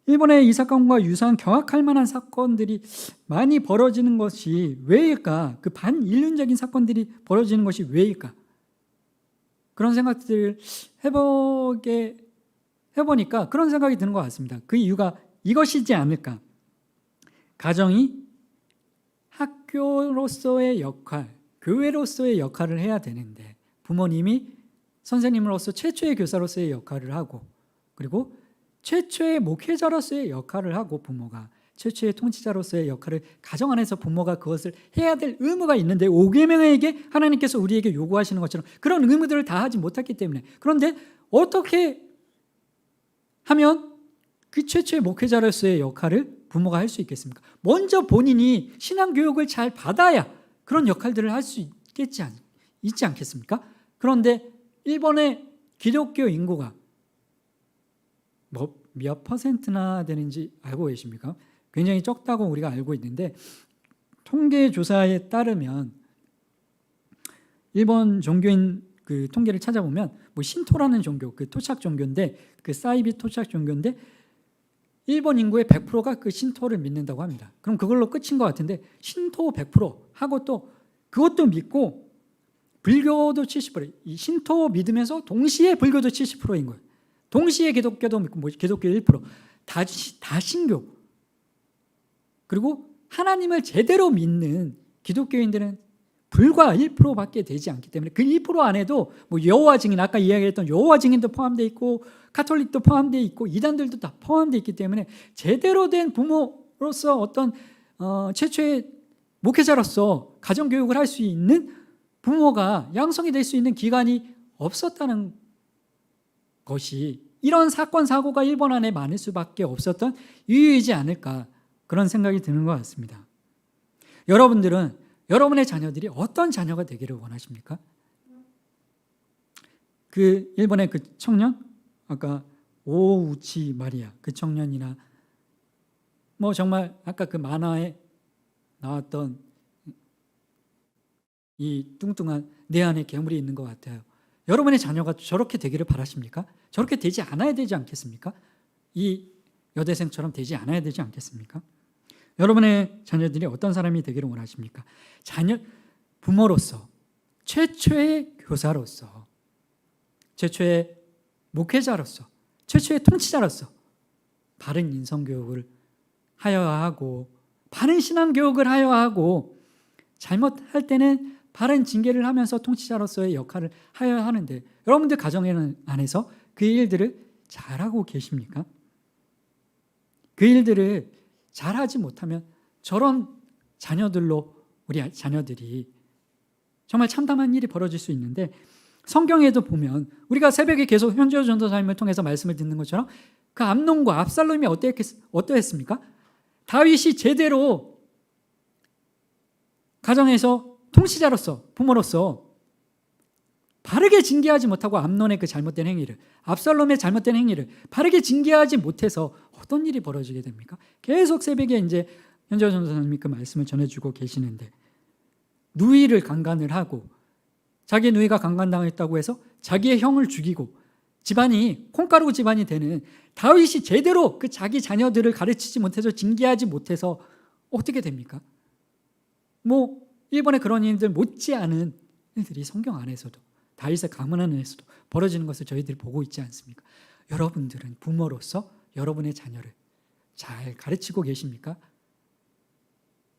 일본의 이 사건과 유사한 경악할 만한 사건들이 많이 벌어지는 것이 왜일까? 그 반인륜적인 사건들이 벌어지는 것이 왜일까? 그런 생각들을 해보니까 그런 생각이 드는 것 같습니다. 그 이유가 이것이지 않을까? 가정이 학교로서의 역할, 교회로서의 역할을 해야 되는데 부모님이 선생님으로서 최초의 교사로서의 역할을 하고, 그리고 최초의 목회자로서의 역할을 하고, 부모가 최초의 통치자로서의 역할을 가정 안에서 부모가 그것을 해야 될 의무가 있는데 5계명에게 하나님께서 우리에게 요구하시는 것처럼 그런 의무들을 다 하지 못했기 때문에, 그런데 어떻게 하면 그 최초의 목회자로서의 역할을 부모가 할 수 있겠습니까? 먼저 본인이 신앙교육을 잘 받아야 그런 역할들을 할 수 있지 않겠습니까? 그런데 일본의 기독교 인구가 몇 퍼센트나 되는지 알고 계십니까? 굉장히 적다고 우리가 알고 있는데, 통계 조사에 따르면 일본 종교인 그 통계를 찾아보면 뭐 신토라는 종교, 그 토착 종교인데, 그 사이비 토착 종교인데 일본 인구의 100%가 그 신토를 믿는다고 합니다. 그럼 그걸로 끝인 것 같은데 신토 100% 하고 또 그것도 믿고 불교도 70%, 이 신토 믿으면서 동시에 불교도 70%인 거예요. 동시에 기독교도 믿고 기독교 1%, 다 신교. 그리고 하나님을 제대로 믿는 기독교인들은 불과 1%밖에 되지 않기 때문에 그 1% 안에도 뭐 여호와 증인, 아까 이야기했던 여호와 증인도 포함되어 있고 카톨릭도 포함되어 있고 이단들도 다 포함되어 있기 때문에 제대로 된 부모로서 어떤 최초의 목회자로서 가정교육을 할 수 있는 부모가 양성이 될 수 있는 기관이 없었다는 것이 이런 사건 사고가 일본 안에 많을 수밖에 없었던 이유이지 않을까, 그런 생각이 드는 것 같습니다. 여러분들은 여러분의 자녀들이 어떤 자녀가 되기를 원하십니까? 그 일본의 그 청년, 아까 오우치 마리아 그 청년이나 뭐 정말 아까 그 만화에 나왔던 이 뚱뚱한 내 안에 괴물이 있는 것 같아요. 여러분의 자녀가 저렇게 되기를 바라십니까? 저렇게 되지 않아야 되지 않겠습니까? 이 여대생처럼 되지 않아야 되지 않겠습니까? 여러분의 자녀들이 어떤 사람이 되기를 원하십니까? 부모로서, 최초의 교사로서, 최초의 목회자로서, 최초의 통치자로서 바른 인성교육을 하여야 하고, 바른 신앙교육을 하여야 하고, 잘못할 때는 바른 징계를 하면서 통치자로서의 역할을 하여야 하는데, 여러분들 가정 안에서 그 일들을 잘하고 계십니까? 그 일들을 잘하지 못하면 저런 자녀들로 우리 자녀들이 정말 참담한 일이 벌어질 수 있는데, 성경에도 보면 우리가 새벽에 계속 현지오 전도사님을 통해서 말씀을 듣는 것처럼 그 암논과 압살롬이 어떠했습니까? 다윗이 제대로 가정에서 통치자로서, 부모로서 바르게 징계하지 못하고 암논의 그 잘못된 행위를, 압살롬의 잘못된 행위를 바르게 징계하지 못해서 어떤 일이 벌어지게 됩니까? 계속 새벽에 이제 현지오 전도사님이 그 말씀을 전해주고 계시는데, 누이를 강간을 하고 자기 누이가 강간당했다고 해서 자기의 형을 죽이고 집안이 콩가루 집안이 되는 다윗이 제대로 그 자기 자녀들을 가르치지 못해서 징계하지 못해서 어떻게 됩니까? 뭐 일본의 그런 일들 못지않은 일들이 성경 안에서도, 다윗의 가문 안에서도 벌어지는 것을 저희들이 보고 있지 않습니까? 여러분들은 부모로서 여러분의 자녀를 잘 가르치고 계십니까?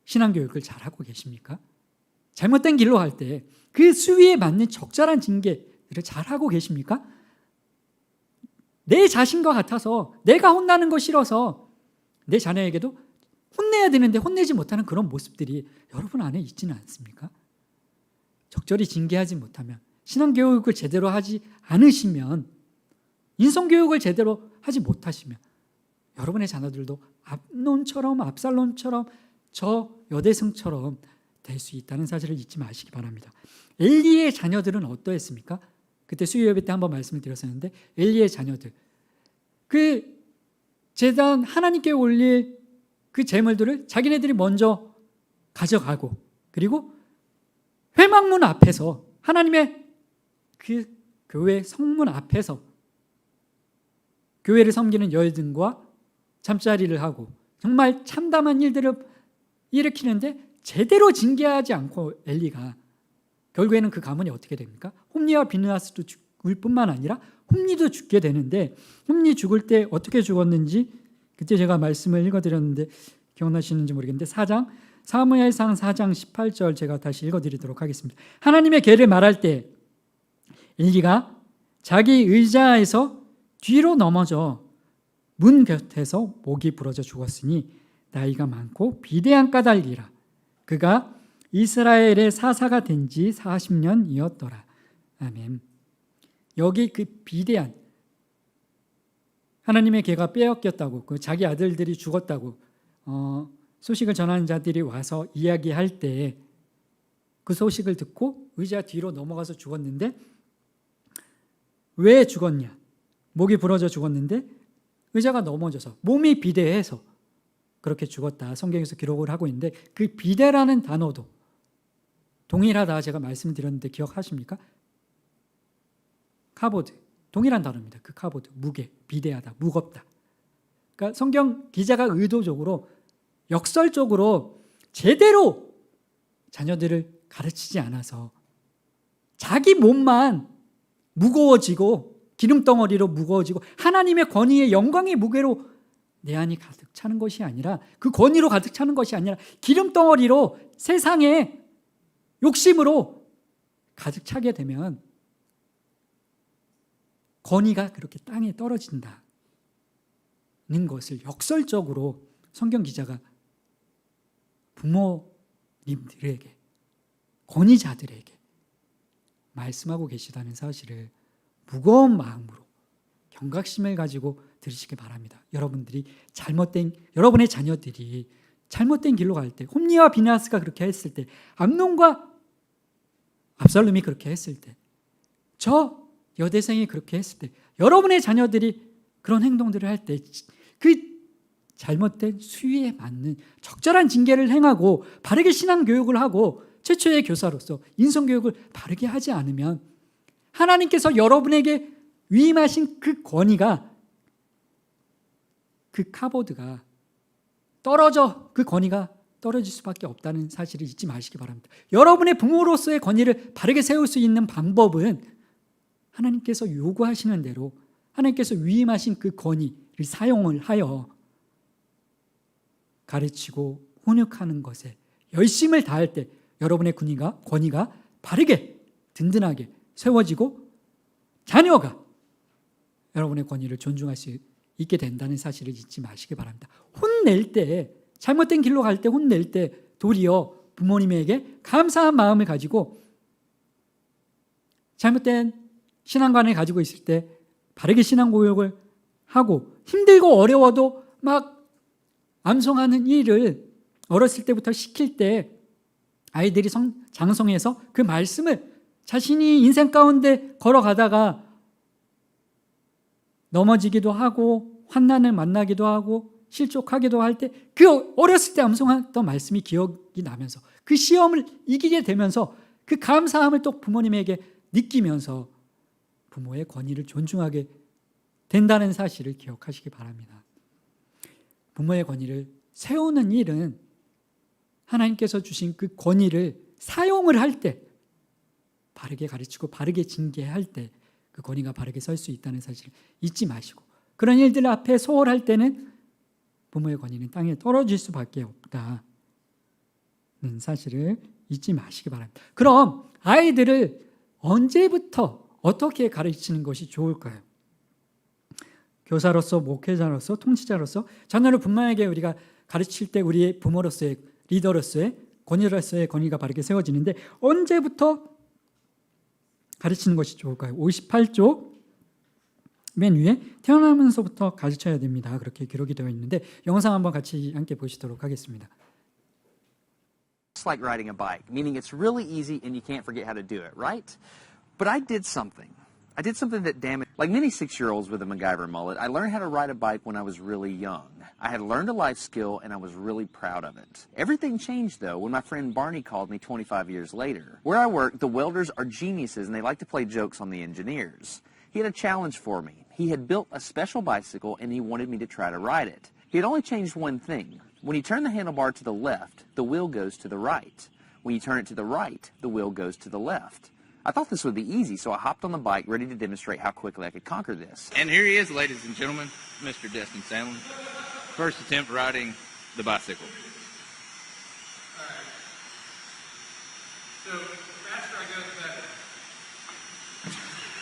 신앙교육을 잘하고 계십니까? 잘못된 길로 할 때 그 수위에 맞는 적절한 징계를 잘하고 계십니까? 내 자신과 같아서 내가 혼나는 거 싫어서 내 자녀에게도 혼내야 되는데 혼내지 못하는 그런 모습들이 여러분 안에 있지는 않습니까? 적절히 징계하지 못하면, 신앙교육을 제대로 하지 않으시면, 인성교육을 제대로 하지 못하시면 여러분의 자녀들도 암논처럼, 압살롬처럼, 저 여대생처럼 될 수 있다는 사실을 잊지 마시기 바랍니다. 엘리의 자녀들은 어떠했습니까? 그때 수요 예배 때 한번 말씀을 드렸었는데, 엘리의 자녀들, 그 제단 하나님께 올릴 그 제물들을 자기네들이 먼저 가져가고, 그리고 회막문 앞에서, 하나님의 그 교회 성문 앞에서 교회를 섬기는 여인들과 잠자리를 하고 정말 참담한 일들을 일으키는데 제대로 징계하지 않고 엘리가 결국에는 그 가문이 어떻게 됩니까? 홈리와 비느하스도 죽을 뿐만 아니라 홈리도 죽게 되는데, 홈리 죽을 때 어떻게 죽었는지 그때 제가 말씀을 읽어드렸는데 기억나시는지 모르겠는데, 사무엘상 4장 18절 제가 다시 읽어드리도록 하겠습니다. 하나님의 계를 말할 때 엘리가 자기 의자에서 뒤로 넘어져 문 곁에서 목이 부러져 죽었으니 나이가 많고 비대한 까닭이라. 그가 이스라엘의 사사가 된 지 40년이었더라. 아멘. 여기 그 비대한, 하나님의 계가 빼앗겼다고, 그 자기 아들들이 죽었다고 소식을 전하는 자들이 와서 이야기할 때 그 소식을 듣고 의자 뒤로 넘어가서 죽었는데, 왜 죽었냐? 목이 부러져 죽었는데 의자가 넘어져서, 몸이 비대해서 그렇게 죽었다, 성경에서 기록을 하고 있는데, 그 비대라는 단어도 동일하다 제가 말씀드렸는데 기억하십니까? 카보드, 동일한 단어입니다. 그 카보드, 무게, 비대하다, 무겁다. 그러니까 성경 기자가 의도적으로, 역설적으로 제대로 자녀들을 가르치지 않아서 자기 몸만 무거워지고 기름덩어리로 무거워지고 하나님의 권위의 영광의 무게로 내 안이 가득 차는 것이 아니라, 그 권위로 가득 차는 것이 아니라 기름덩어리로, 세상의 욕심으로 가득 차게 되면 권위가 그렇게 땅에 떨어진다는 것을 역설적으로 성경 기자가 부모님들에게, 권위자들에게 말씀하고 계시다는 사실을 무거운 마음으로 경각심을 가지고 들으시기 바랍니다. 여러분의 자녀들이 잘못된 길로 갈 때, 홈리와 비나스가 그렇게 했을 때, 암논과 압살롬이 그렇게 했을 때, 저 여대생이 그렇게 했을 때, 여러분의 자녀들이 그런 행동들을 할 때, 그 잘못된 수위에 맞는 적절한 징계를 행하고 바르게 신앙 교육을 하고 최초의 교사로서 인성 교육을 바르게 하지 않으면 하나님께서 여러분에게 위임하신 그 권위가, 그 카보드가 그 권위가 떨어질 수밖에 없다는 사실을 잊지 마시기 바랍니다. 여러분의 부모로서의 권위를 바르게 세울 수 있는 방법은 하나님께서 요구하시는 대로 하나님께서 위임하신 그 권위를 사용을 하여 가르치고 훈육하는 것에 열심을 다할 때 여러분의 권위가 바르게 든든하게 세워지고 자녀가 여러분의 권위를 존중할 수 있게 된다는 사실을 잊지 마시기 바랍니다. 혼낼 때, 잘못된 길로 갈 때 혼낼 때 도리어 부모님에게 감사한 마음을 가지고 잘못된 신앙관을 가지고 있을 때 바르게 신앙 교육을 하고, 힘들고 어려워도 막 암송하는 일을 어렸을 때부터 시킬 때 아이들이 장성해서 그 말씀을 자신이 인생 가운데 걸어가다가 넘어지기도 하고 환난을 만나기도 하고 실족하기도 할 때 그 어렸을 때 암송했던 말씀이 기억이 나면서 그 시험을 이기게 되면서 그 감사함을 또 부모님에게 느끼면서 부모의 권위를 존중하게 된다는 사실을 기억하시기 바랍니다. 부모의 권위를 세우는 일은 하나님께서 주신 그 권위를 사용을 할 때, 바르게 가르치고 바르게 징계할 때 그 권위가 바르게 설 수 있다는 사실을 잊지 마시고, 그런 일들 앞에 소홀할 때는 부모의 권위는 땅에 떨어질 수밖에 없다는 사실을 잊지 마시기 바랍니다. 그럼 아이들을 언제부터 어떻게 가르치는 것이 좋을까요? 교사로서, 목회자로서, 통치자로서 자녀를 분명하게 우리가 가르칠 때 우리의 부모로서의, 리더로서의, 권위로서의 권위가 바르게 세워지는데 언제부터 가르치는 것이 좋을까요? 58조 맨 위에 태어나면서부터 가르쳐야 됩니다. 그렇게 기록이 되어 있는데 영상 한번 같이 함께 보시도록 하겠습니다.
It's like riding a bike, meaning it's really easy and you can't forget how to do it, right? But I did something that damaged, like many 6-year-olds with a MacGyver mullet, I learned how to ride a bike when I was really young. I had learned a life skill and I was really proud of it. Everything changed though when my friend Barney called me 25 years later. Where I work, the welders are geniuses and they like to play jokes on the engineers. He had a challenge for me. He had built a special bicycle and he wanted me to try to ride it. He had only changed one thing. When you turn the handlebar to the left, the wheel goes to the right. When you turn it to the right, the wheel goes to the left. I thought this would be easy, so I hopped on the bike ready to demonstrate how quickly I could conquer this.
And here he is, ladies and gentlemen, Mr. Destin Sandlin. First attempt riding the bicycle.
All right. So the faster I go, the better.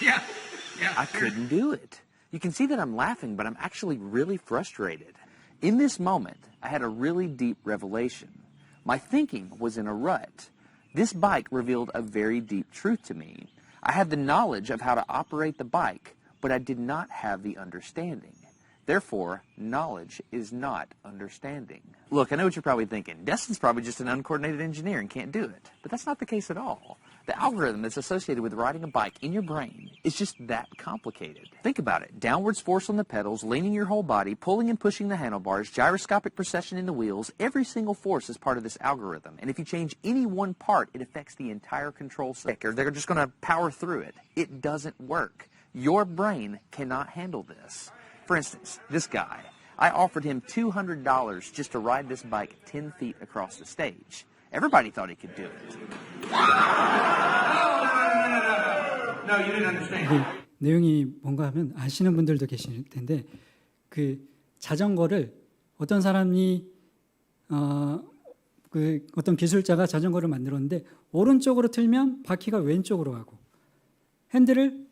Yeah.
I couldn't do it. You can see that I'm laughing, but I'm actually really frustrated. In this moment, I had a really deep revelation. My thinking was in a rut. This bike revealed a very deep truth to me. I had the knowledge of how to operate the bike, but I did not have the understanding. Therefore, knowledge is not understanding. Look, I know what you're probably thinking. Destin's probably just an uncoordinated engineer and can't do it. But that's not the case at all. The algorithm that's associated with riding a bike in your brain is just that complicated. Think about it. Downwards force on the pedals, leaning your whole body, pulling and pushing the handlebars, gyroscopic precession in the wheels. Every single force is part of this algorithm. And if you change any one part, it affects the entire control sector. They're just going to power through it. It doesn't work. Your brain cannot handle this. For instance, this guy. I offered him $200 just to ride this bike 10 feet across the stage. Everybody thought he could do it.
No, you didn't understand.
그 내용이 뭔가 하면 아시는 분들도 계실 텐데 그 자전거를 어떤 사람이 어떤 기술자가 자전거를 만들었는데 오른쪽으로 틀면 바퀴가 왼쪽으로 가고 핸들을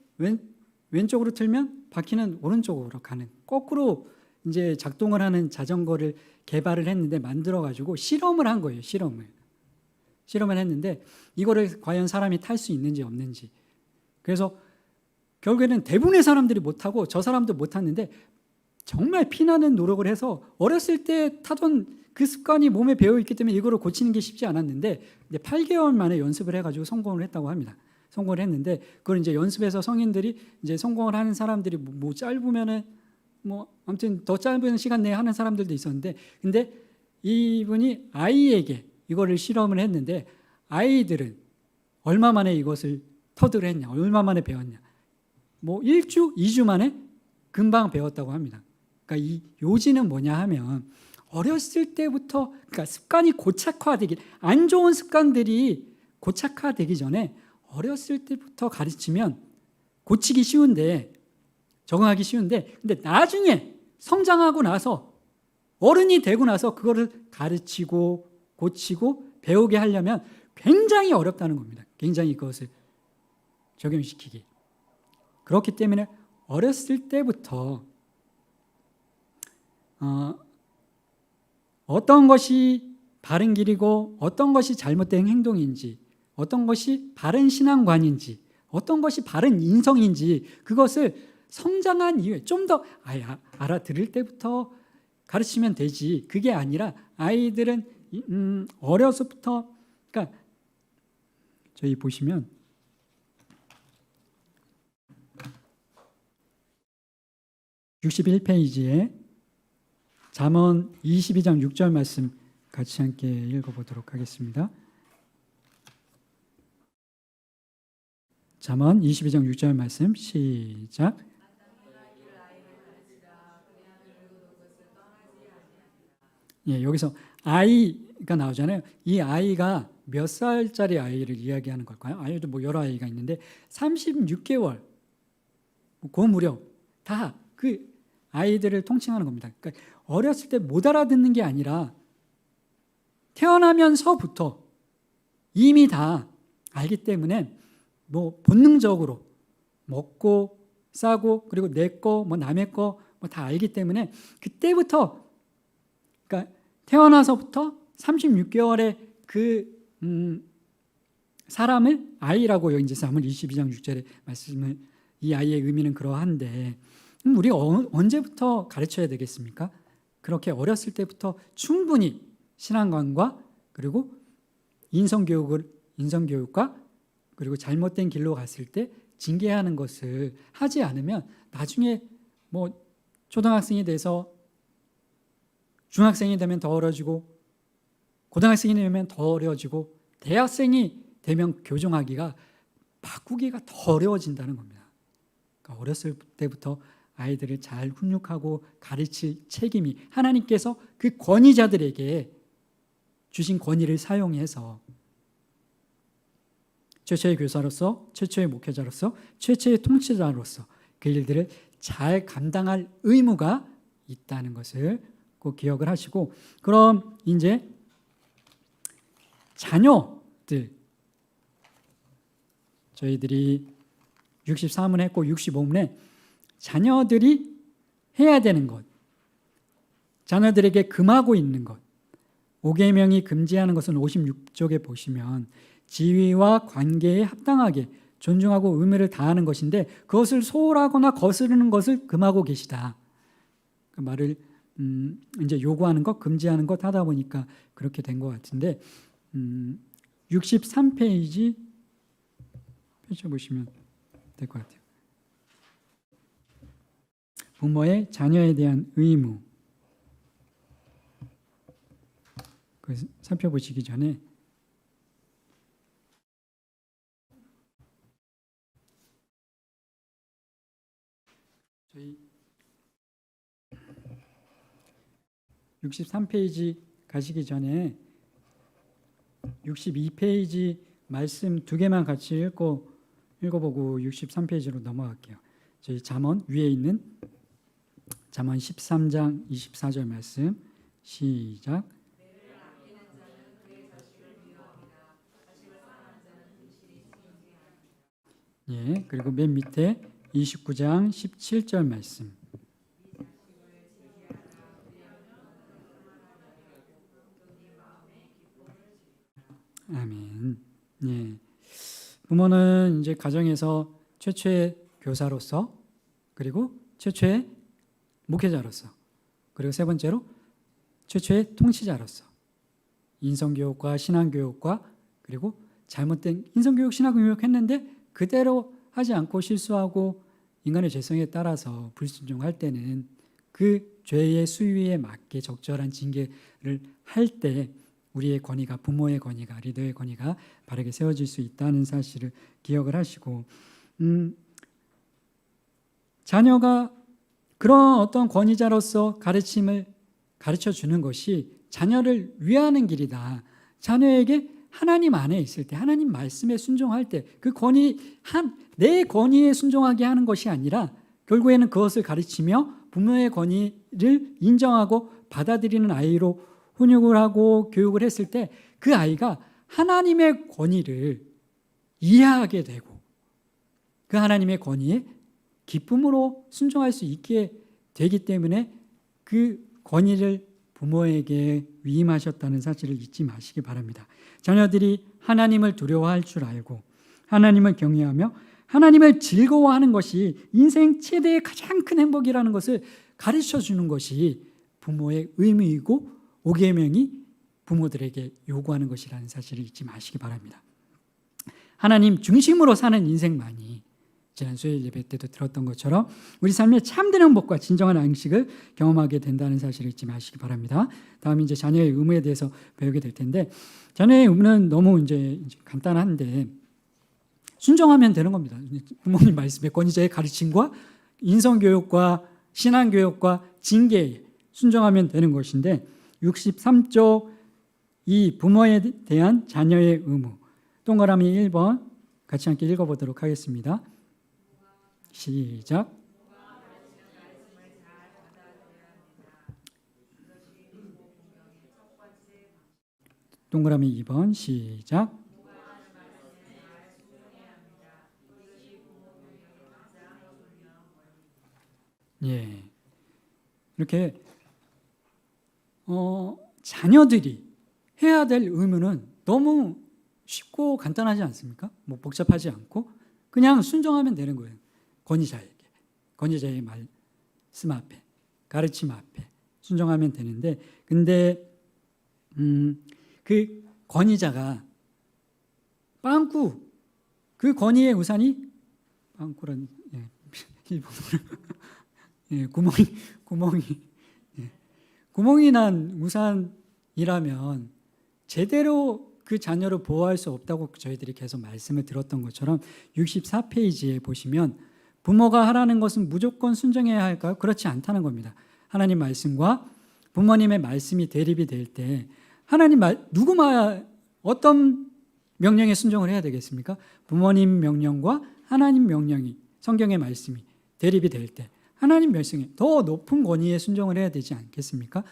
왼쪽으로 틀면 바퀴는 오른쪽으로 가는 거꾸로 이제 작동을 하는 자전거를 개발을 했는데 만들어 가지고 실험을 한 거예요. 실험을 했는데 이거를 과연 사람이 탈 수 있는지 없는지. 그래서 결국에는 대부분의 사람들이 못 타고 저 사람도 못 탔는데 정말 피나는 노력을 해서 어렸을 때 타던 그 습관이 몸에 배어 있기 때문에 이거를 고치는 게 쉽지 않았는데 8개월 만에 연습을 해가지고 성공을 했다고 합니다. 성공을 했는데 그걸 이제 연습해서 성인들이 이제 성공을 하는 사람들이 뭐 짧으면은 뭐 아무튼 더 짧은 시간 내에 하는 사람들도 있었는데 근데 이분이 아이에게 이거를 실험을 했는데 아이들은 얼마 만에 이것을 터득을 했냐, 얼마 만에 배웠냐, 뭐 1주, 2주 만에 금방 배웠다고 합니다. 그러니까 이 요지는 뭐냐 하면 어렸을 때부터 그러니까 습관이 고착화되기 안 좋은 습관들이 고착화되기 전에 어렸을 때부터 가르치면 고치기 쉬운데 적응하기 쉬운데 근데 나중에 성장하고 나서 어른이 되고 나서 그거를 가르치고 고치고 배우게 하려면 굉장히 어렵다는 겁니다. 굉장히 그것을 적용시키기. 그렇기 때문에 어렸을 때부터 어떤 것이 바른 길이고 어떤 것이 잘못된 행동인지 어떤 것이 바른 신앙관인지 어떤 것이 바른 인성인지 그것을 성장한 이후에 좀 더 알아들을 때부터 가르치면 되지. 그게 아니라 아이들은 어려서부터 그러니까 저희 보시면 61페이지에 잠언 22장 6절 말씀 같이 함께 읽어보도록 하겠습니다. 잠언 22장 6절 말씀 시작. 예, 여기서 아이가 나오잖아요. 이 아이가 몇 살짜리 아이를 이야기하는 걸까요? 아이도 뭐 여러 아이가 있는데 36개월 그 무렵 다 그 아이들을 통칭하는 겁니다. 그러니까 어렸을 때 못 알아듣는 게 아니라 태어나면서부터 이미 다 알기 때문에 뭐 본능적으로 먹고 싸고 그리고 내 거 뭐 남의 거 뭐 다 알기 때문에 그때부터 그러니까 태어나서부터 36개월의 그 사람을 아이라고 이제 잠언 22장 6절의 말씀을 이 아이의 의미는 그러한데 우리 언제부터 가르쳐야 되겠습니까? 그렇게 어렸을 때부터 충분히 신앙관과 그리고 인성교육과 그리고 잘못된 길로 갔을 때 징계하는 것을 하지 않으면 나중에 뭐 초등학생이 돼서 중학생이 되면 더 어려지고 고등학생이 되면 더 어려워지고 대학생이 되면 교정하기가 바꾸기가 더 어려워진다는 겁니다. 그러니까 어렸을 때부터 아이들을 잘 훈육하고 가르칠 책임이 하나님께서 그 권위자들에게 주신 권위를 사용해서 최초의 교사로서 최초의 목회자로서 최초의 통치자로서 그 일들을 잘 감당할 의무가 있다는 것을 꼭 기억을 하시고 그럼 이제 자녀들 저희들이 63문 했고 65문에 자녀들이 해야 되는 것 자녀들에게 금하고 있는 것 5계명이 금지하는 것은 56쪽에 보시면 지위와 관계에 합당하게 존중하고 의무를 다하는 것인데 그것을 소홀하거나 거스르는 것을 금하고 계시다. 그 말을 이제 요구하는 것, 금지하는 것 하다 보니까 그렇게 된 것 같은데 63페이지 펼쳐보시면 될 것 같아요. 부모의 자녀에 대한 의무 살펴보시기 전에 저희 63페이지 가시기 전에 62페이지 말씀 두 개만 같이 읽어보고 63페이지로 넘어갈게요. 저희 잠언 위에 있는 잠언 13장 24절 말씀 시작. 예, 그리고 맨 밑에 29장 17절 말씀. 아멘. 예. 부모는 이제 가정에서 최초의 교사로서, 그리고 최초의 목회자로서, 그리고 세 번째로 최초의 통치자로서 인성교육과 신앙교육과, 그리고 잘못된 인성교육, 신앙교육 했는데 그대로 하지 않고 실수하고 인간의 죄성에 따라서 불순종할 때는 그 죄의 수위에 맞게 적절한 징계를 할 때 우리의 권위가, 부모의 권위가, 리더의 권위가 바르게 세워질 수 있다는 사실을 기억을 하시고, 자녀가 그런 어떤 권위자로서 가르침을 가르쳐 주는 것이 자녀를 위하는 길이다. 자녀에게 하나님 안에 있을 때, 하나님 말씀에 순종할 때 그 내 권위에 순종하게 하는 것이 아니라 결국에는 그것을 가르치며 부모의 권위를 인정하고 받아들이는 아이로 훈육을 하고 교육을 했을 때 그 아이가 하나님의 권위를 이해하게 되고 그 하나님의 권위에 기쁨으로 순종할 수 있게 되기 때문에 그 권위를 부모에게 위임하셨다는 사실을 잊지 마시기 바랍니다. 자녀들이 하나님을 두려워할 줄 알고 하나님을 경외하며 하나님을 즐거워하는 것이 인생 최대의 가장 큰 행복이라는 것을 가르쳐 주는 것이 부모의 의무이고 5계명이 부모들에게 요구하는 것이라는 사실을 잊지 마시기 바랍니다. 하나님 중심으로 사는 인생만이 지난 수요일 예배 때도 들었던 것처럼 우리 삶의 참된 행복과 진정한 안식을 경험하게 된다는 사실을 잊지 마시기 바랍니다. 다음 이제 자녀의 의무에 대해서 배우게 될 텐데, 자녀의 의무는 너무 이제 간단한데 순종하면 되는 겁니다. 부모님 말씀에 권위자의 가르침과 인성교육과 신앙교육과 징계에 순종하면 되는 것인데, 63조 이 부모에 대한 자녀의 의무, 동그라미 1번 같이 함께 읽어보도록 하겠습니다. 시작. 동그라미 2번 시작. 예, 이렇게 자녀들이 해야 될 의무는 너무 쉽고 간단하지 않습니까? 뭐 복잡하지 않고 그냥 순종하면 되는 거예요. 권위자의 말씀 앞에, 가르침 앞에 순종하면 되는데, 근데 그 권위자가 빵꾸, 그 권위의 우산이 빵꾸란 일본어로 구멍이 난 우산이라면 제대로 그 자녀를 보호할 수 없다고 저희들이 계속 말씀을 들었던 것처럼 64페이지에 보시면 부모가 하라는 것은 무조건 순종해야 할까요? 그렇지 않다는 겁니다. 하나님 말씀과 부모님의 말씀이 대립이 될 때 어떤 명령에 순종을 해야 되겠습니까? 부모님 명령과 하나님 명령이, 성경의 말씀이 대립이 될 때 하나님 말씀에 더 높은 권위에 순종을 해야 되지 않겠습니까?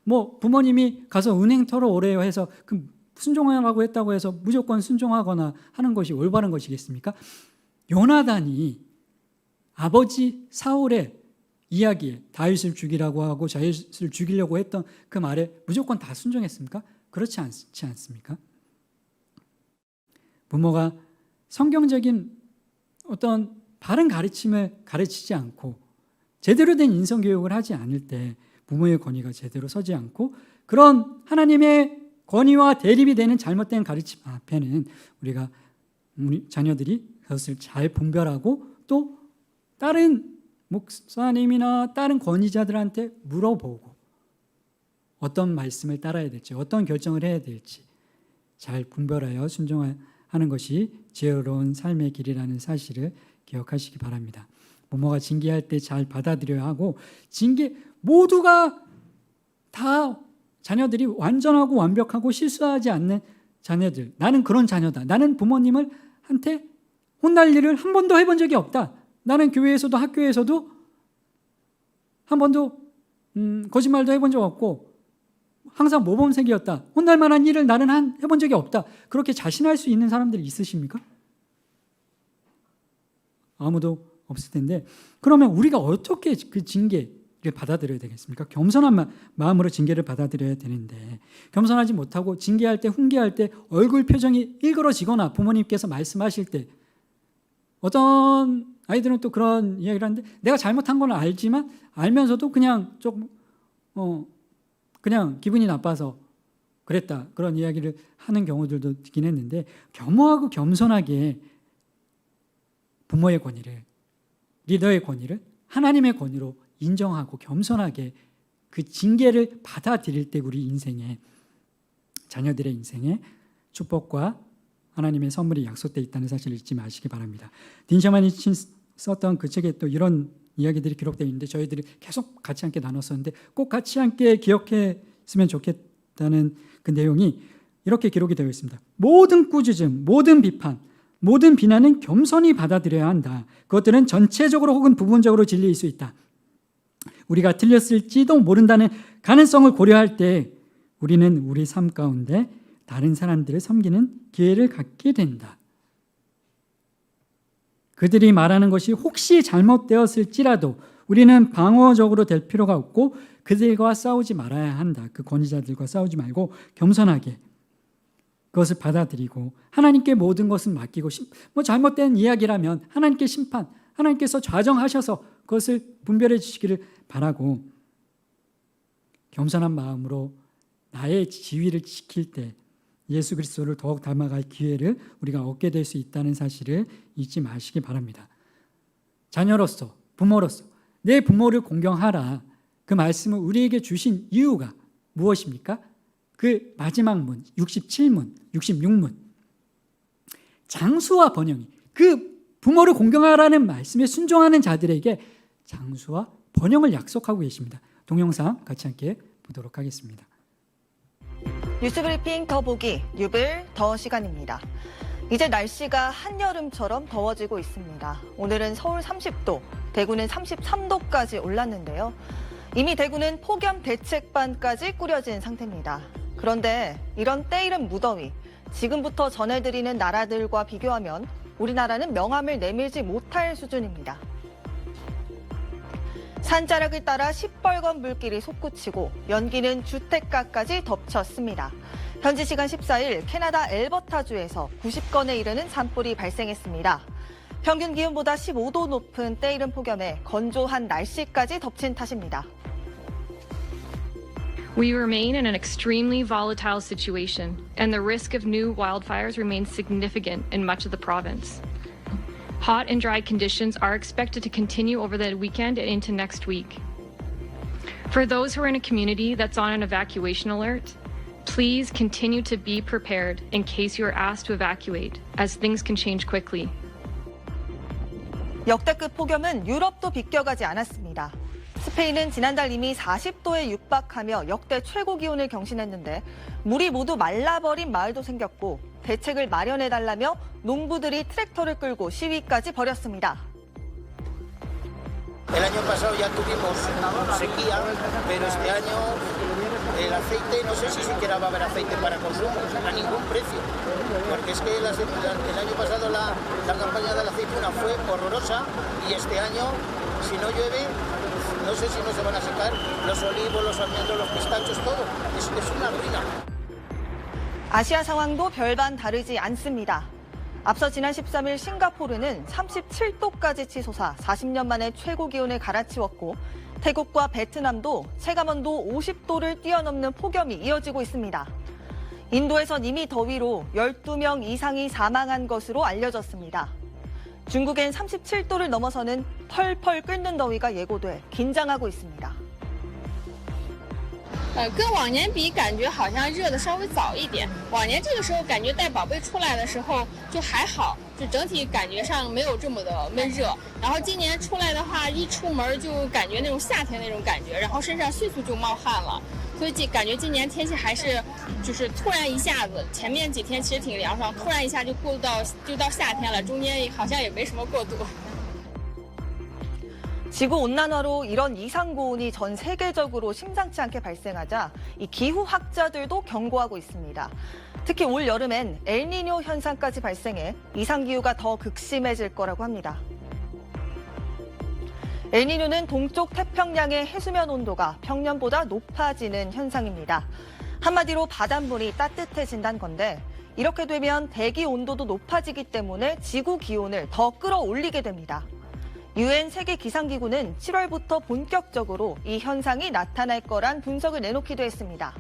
뭐 부모님이 가서 은행 털어 오래요 해서 그 순종하라고 했다고 해서 무조건 순종하거나 하는 것이 올바른 것이겠습니까? 요나단이 아버지 사울의 이야기에 다윗을 죽이라고 하고 다윗을 죽이려고 했던 그 말에 무조건 다 순종했습니까? 그렇지 않지 않습니까? 부모가 성경적인 어떤 바른 가르침을 가르치지 않고 제대로 된 인성교육을 하지 않을 때 부모의 권위가 제대로 서지 않고 그런 하나님의 권위와 대립이 되는 잘못된 가르침 앞에는 우리 자녀들이 그것을 잘 분별하고 또 다른 목사님이나 다른 권위자들한테 물어보고 어떤 말씀을 따라야 될지, 어떤 결정을 해야 될지 잘 분별하여 순종하는 것이 지혜로운 삶의 길이라는 사실을 기억하시기 바랍니다. 부모가 징계할 때 잘 받아들여야 하고, 모두가 다 자녀들이 완전하고 완벽하고 실수하지 않는 자녀들, 나는 그런 자녀다, 나는 부모님을 한테 혼날 일을 한 번도 해본 적이 없다, 나는 교회에서도 학교에서도 한 번도 거짓말도 해본 적 없고 항상 모범생이었다. 혼날 만한 일을 나는 해본 적이 없다. 그렇게 자신할 수 있는 사람들이 있으십니까? 아무도 없을 텐데 그러면 우리가 어떻게 그 징계를 받아들여야 되겠습니까? 겸손한 마음으로 징계를 받아들여야 되는데 겸손하지 못하고 징계할 때 훈계할 때 얼굴 표정이 일그러지거나 부모님께서 말씀하실 때 어떤 아이들은 또 그런 이야기를 하는데 내가 잘못한 건 알지만 알면서도 그냥 좀 그냥 기분이 나빠서 그랬다 그런 이야기를 하는 경우들도 있긴 했는데 겸허하고 겸손하게 부모의 권위를 리더의 권위를 하나님의 권위로 인정하고 겸손하게 그 징계를 받아들일 때 우리 인생에 자녀들의 인생에 축복과 하나님의 선물이 약속되어 있다는 사실을 잊지 마시기 바랍니다. 딘 셔먼이 썼던 그 책에 또 이런 이야기들이 기록되어 있는데 저희들이 계속 같이 함께 나눴었는데 꼭 같이 함께 기억했으면 좋겠다는 그 내용이 이렇게 기록이 되어 있습니다. 모든 꾸짖음, 모든 비판, 모든 비난은 겸손히 받아들여야 한다. 그것들은 전체적으로 혹은 부분적으로 진리일 수 있다. 우리가 틀렸을지도 모른다는 가능성을 고려할 때 우리는 우리 삶 가운데 다른 사람들을 섬기는 기회를 갖게 된다. 그들이 말하는 것이 혹시 잘못되었을지라도 우리는 방어적으로 될 필요가 없고 그들과 싸우지 말아야 한다. 그 권위자들과 싸우지 말고 겸손하게 그것을 받아들이고 하나님께 모든 것은 맡기고 잘못된 이야기라면 하나님께 심판, 하나님께서 좌정하셔서 그것을 분별해 주시기를 바라고 겸손한 마음으로 나의 지위를 지킬 때 예수 그리스도를 더욱 닮아갈 기회를 우리가 얻게 될 수 있다는 사실을 잊지 마시기 바랍니다. 자녀로서, 부모로서 내 부모를 공경하라. 그 말씀을 우리에게 주신 이유가 무엇입니까? 그 마지막 문, 67문, 66문. 장수와 번영이 그 부모를 공경하라는 말씀에 순종하는 자들에게 장수와 번영을 약속하고 계십니다. 동영상 같이 함께 보도록 하겠습니다.
뉴스브리핑 더 보기, 뉴빌 더 시간입니다. 이제 날씨가 한여름처럼 더워지고 있습니다. 오늘은 서울 30도, 대구는 33도까지 올랐는데요. 이미 대구는 폭염 대책반까지 꾸려진 상태입니다. 그런데 이런 때이른 무더위, 지금부터 전해드리는 나라들과 비교하면 우리나라는 명함을 내밀지 못할 수준입니다. 산자락을 따라 시뻘건 물길이 솟구치고 연기는 주택가까지 덮쳤습니다. 현지 시간 14일 캐나다 엘버타주에서 90건에 이르는 산불이 발생했습니다. 평균 기온보다 15도 높은 때이른 폭염에 건조한 날씨까지 덮친 탓입니다.
We remain in an extremely volatile situation, and the risk of new wildfires remains significant in much of the province. Hot and dry conditions are expected to continue over the weekend and into next week. For those who are in a community that's on an evacuation alert, please continue to be prepared in case you are asked to evacuate, as things can change quickly.
역대급 폭염은 유럽도 비껴가지 않았습니다. 스페인은 지난달 이미 40도에 육박하며 역대 최고 기온을 경신했는데 물이 모두 말라버린 마을도 생겼고 대책을 마련해달라며 농부들이 트랙터를 끌고 시위까지 벌였습니다.
El año pasado ya tuvimos sequía, pero este año el aceite, no sé si siquiera va a haber aceite para consumo, a ningún precio. Porque es que el año pasado la campaña de la aceituna fue horrorosa y este año, si no llueve, no sé si no se van a secar los olivos, los almendros, los pistachos, todo. Es una ruina.
아시아 상황도 별반 다르지 않습니다. 앞서 지난 13일 싱가포르는 37도까지 치솟아 40년 만에 최고 기온을 갈아치웠고 태국과 베트남도 체감온도 50도를 뛰어넘는 폭염이 이어지고 있습니다. 인도에선 이미 더위로 12명 이상이 사망한 것으로 알려졌습니다. 중국엔 37도를 넘어서는 펄펄 끓는 더위가 예고돼 긴장하고 있습니다.
跟往年比，感觉好像热的稍微早一点。往年这个时候感觉带宝贝出来的时候就还好，就整体感觉上没有这么的闷热。然后今年出来的话，一出门就感觉那种夏天那种感觉，然后身上迅速就冒汗了。所以感觉今年天气还是就是突然一下子，前面几天其实挺凉爽，突然一下就到夏天了，中间好像也没什么过渡。
지구온난화로 이런 이상고온이 전 세계적으로 심상치 않게 발생하자 이 기후학자들도 경고하고 있습니다. 특히 올 여름엔 엘니뇨 현상까지 발생해 이상기후가 더 극심해질 거라고 합니다. 엘니뇨는 동쪽 태평양의 해수면 온도가 평년보다 높아지는 현상입니다. 한마디로 바닷물이 따뜻해진다는 건데 이렇게 되면 대기 온도도 높아지기 때문에 지구 기온을 더 끌어올리게 됩니다. UN 세계기상기구는 7월부터 본격적으로 이 현상이 나타날 거란 분석을 내놓기도 했습니다.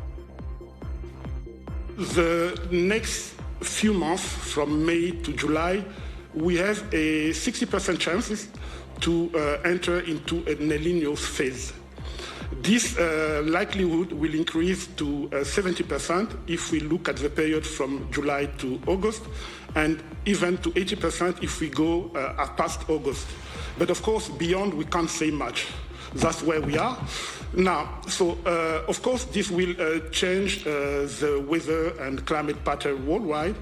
The next few months, from May to July, we have a 60% chance to enter into an El Niño phase. This likelihood will increase to 70% if we look at the period from July to August, and even to 80% if we go past August. But of course, beyond, we can't say much. That's where we are now. So, of course, this will change the weather and climate pattern worldwide.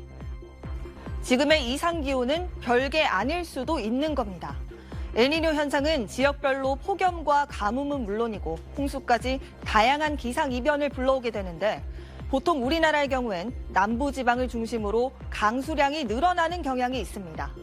지금의 이상기온은 별게 아닐 수도 있는 겁니다. 엘니뇨 현상은 지역별로 폭염과 가뭄은 물론이고 홍수까지 다양한 기상 이변을 불러오게 되는데 보통 우리나라의 경우엔 남부지방을 중심으로 강수량이 늘어나는 경향이 있습니다.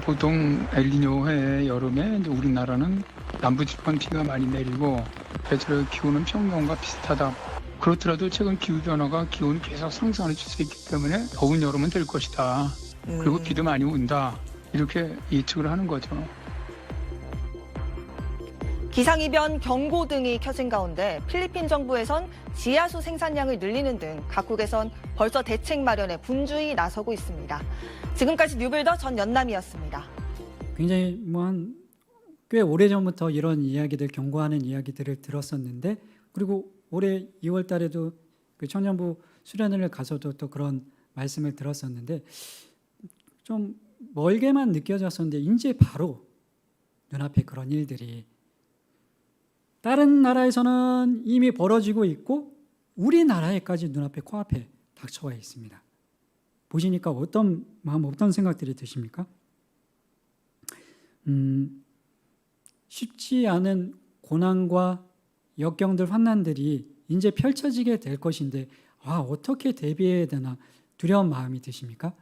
보통 엘니뇨해 여름에 이제 우리나라는 남부지방 비가 많이 내리고 대체로 기온은 평년과 비슷하다. 그렇더라도 최근 기후 변화가 기온이 계속 상승하는 추세이기 때문에 더운 여름은 될 것이다. 그리고 비도 많이 온다. 이렇게 예측을 하는 거죠.
기상이변 경고등이 켜진 가운데 필리핀 정부에선 지하수 생산량을 늘리는 등 각국에선 벌써 대책 마련에 분주히 나서고 있습니다. 지금까지 뉴빌더 전연남이었습니다.
굉장히 꽤 오래전부터 이런 이야기들, 경고하는 이야기들을 들었었는데 그리고 올해 2월 달에도 그 청년부 수련회를 가서도 또 그런 말씀을 들었었는데 좀 멀게만 느껴졌었는데 이제 바로 눈앞에 그런 일들이 다른 나라에서는 이미 벌어지고 있고 우리나라에까지 눈앞에 코앞에 닥쳐와 있습니다. 보시니까 어떤 마음, 어떤 생각들이 드십니까? 쉽지 않은 고난과 역경들, 환난들이 이제 펼쳐지게 될 것인데 어떻게 대비해야 되나 두려운 마음이 드십니까?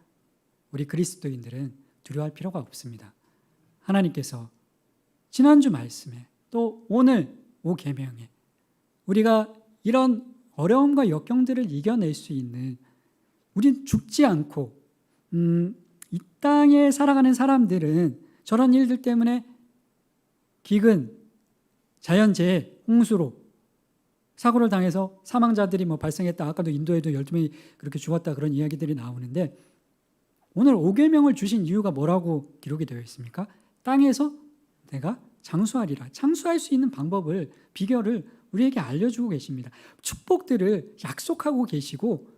우리 그리스도인들은 두려워할 필요가 없습니다. 하나님께서 지난주 말씀에 또 오늘 계명에 우리가 이런 어려움과 역경들을 이겨낼 수 있는 우린 죽지 않고 이 땅에 살아가는 사람들은 저런 일들 때문에 기근, 자연재해, 홍수로 사고를 당해서 사망자들이 발생했다. 아까도 인도에도 12명이 그렇게 죽었다 그런 이야기들이 나오는데 오늘 5계명을 주신 이유가 뭐라고 기록이 되어 있습니까? 땅에서 내가 장수하리라. 장수할 수 있는 방법을, 비결을 우리에게 알려주고 계십니다. 축복들을 약속하고 계시고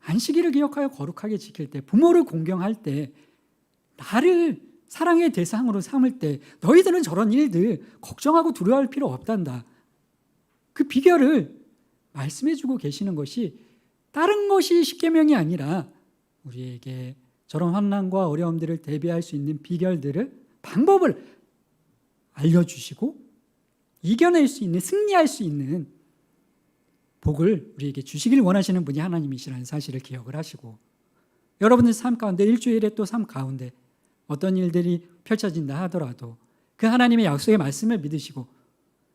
안식일을 기억하여 거룩하게 지킬 때, 부모를 공경할 때, 나를 사랑의 대상으로 삼을 때 너희들은 저런 일들 걱정하고 두려워할 필요 없단다. 그 비결을 말씀해주고 계시는 것이 다른 것이 10계명이 아니라 우리에게 저런 환난과 어려움들을 대비할 수 있는 비결들을, 방법을 알려주시고 이겨낼 수 있는, 승리할 수 있는 복을 우리에게 주시길 원하시는 분이 하나님이시라는 사실을 기억을 하시고 여러분들 삶 가운데, 일주일의 또 삶 가운데 어떤 일들이 펼쳐진다 하더라도 그 하나님의 약속의 말씀을 믿으시고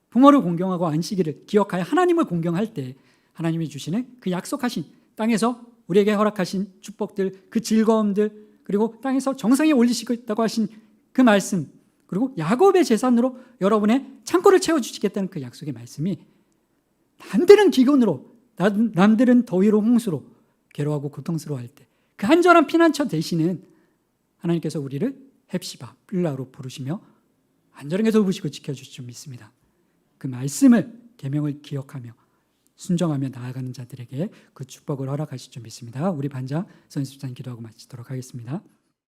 부모를 공경하고 안식일을 기억하여 하나님을 공경할 때 하나님이 주시는 그 약속하신 땅에서 우리에게 허락하신 축복들, 그 즐거움들, 그리고 땅에서 정상에 올리시겠다고 하신 그 말씀, 그리고 야곱의 재산으로 여러분의 창고를 채워주시겠다는 그 약속의 말씀이 남들은 기근으로, 남들은 더위로, 홍수로 괴로워하고 고통스러워할 때 그 한전한 피난처 되시는 하나님께서 우리를 헵시바, 빌라로 부르시며 안전하게 돌보시고 지켜주실 줄 믿습니다. 그 말씀을, 계명을 기억하며 순종하며 나아가는 자들에게 그 축복을 허락하실 줄 믿습니다. 우리 반장 선생님 기도하고 마치도록 하겠습니다.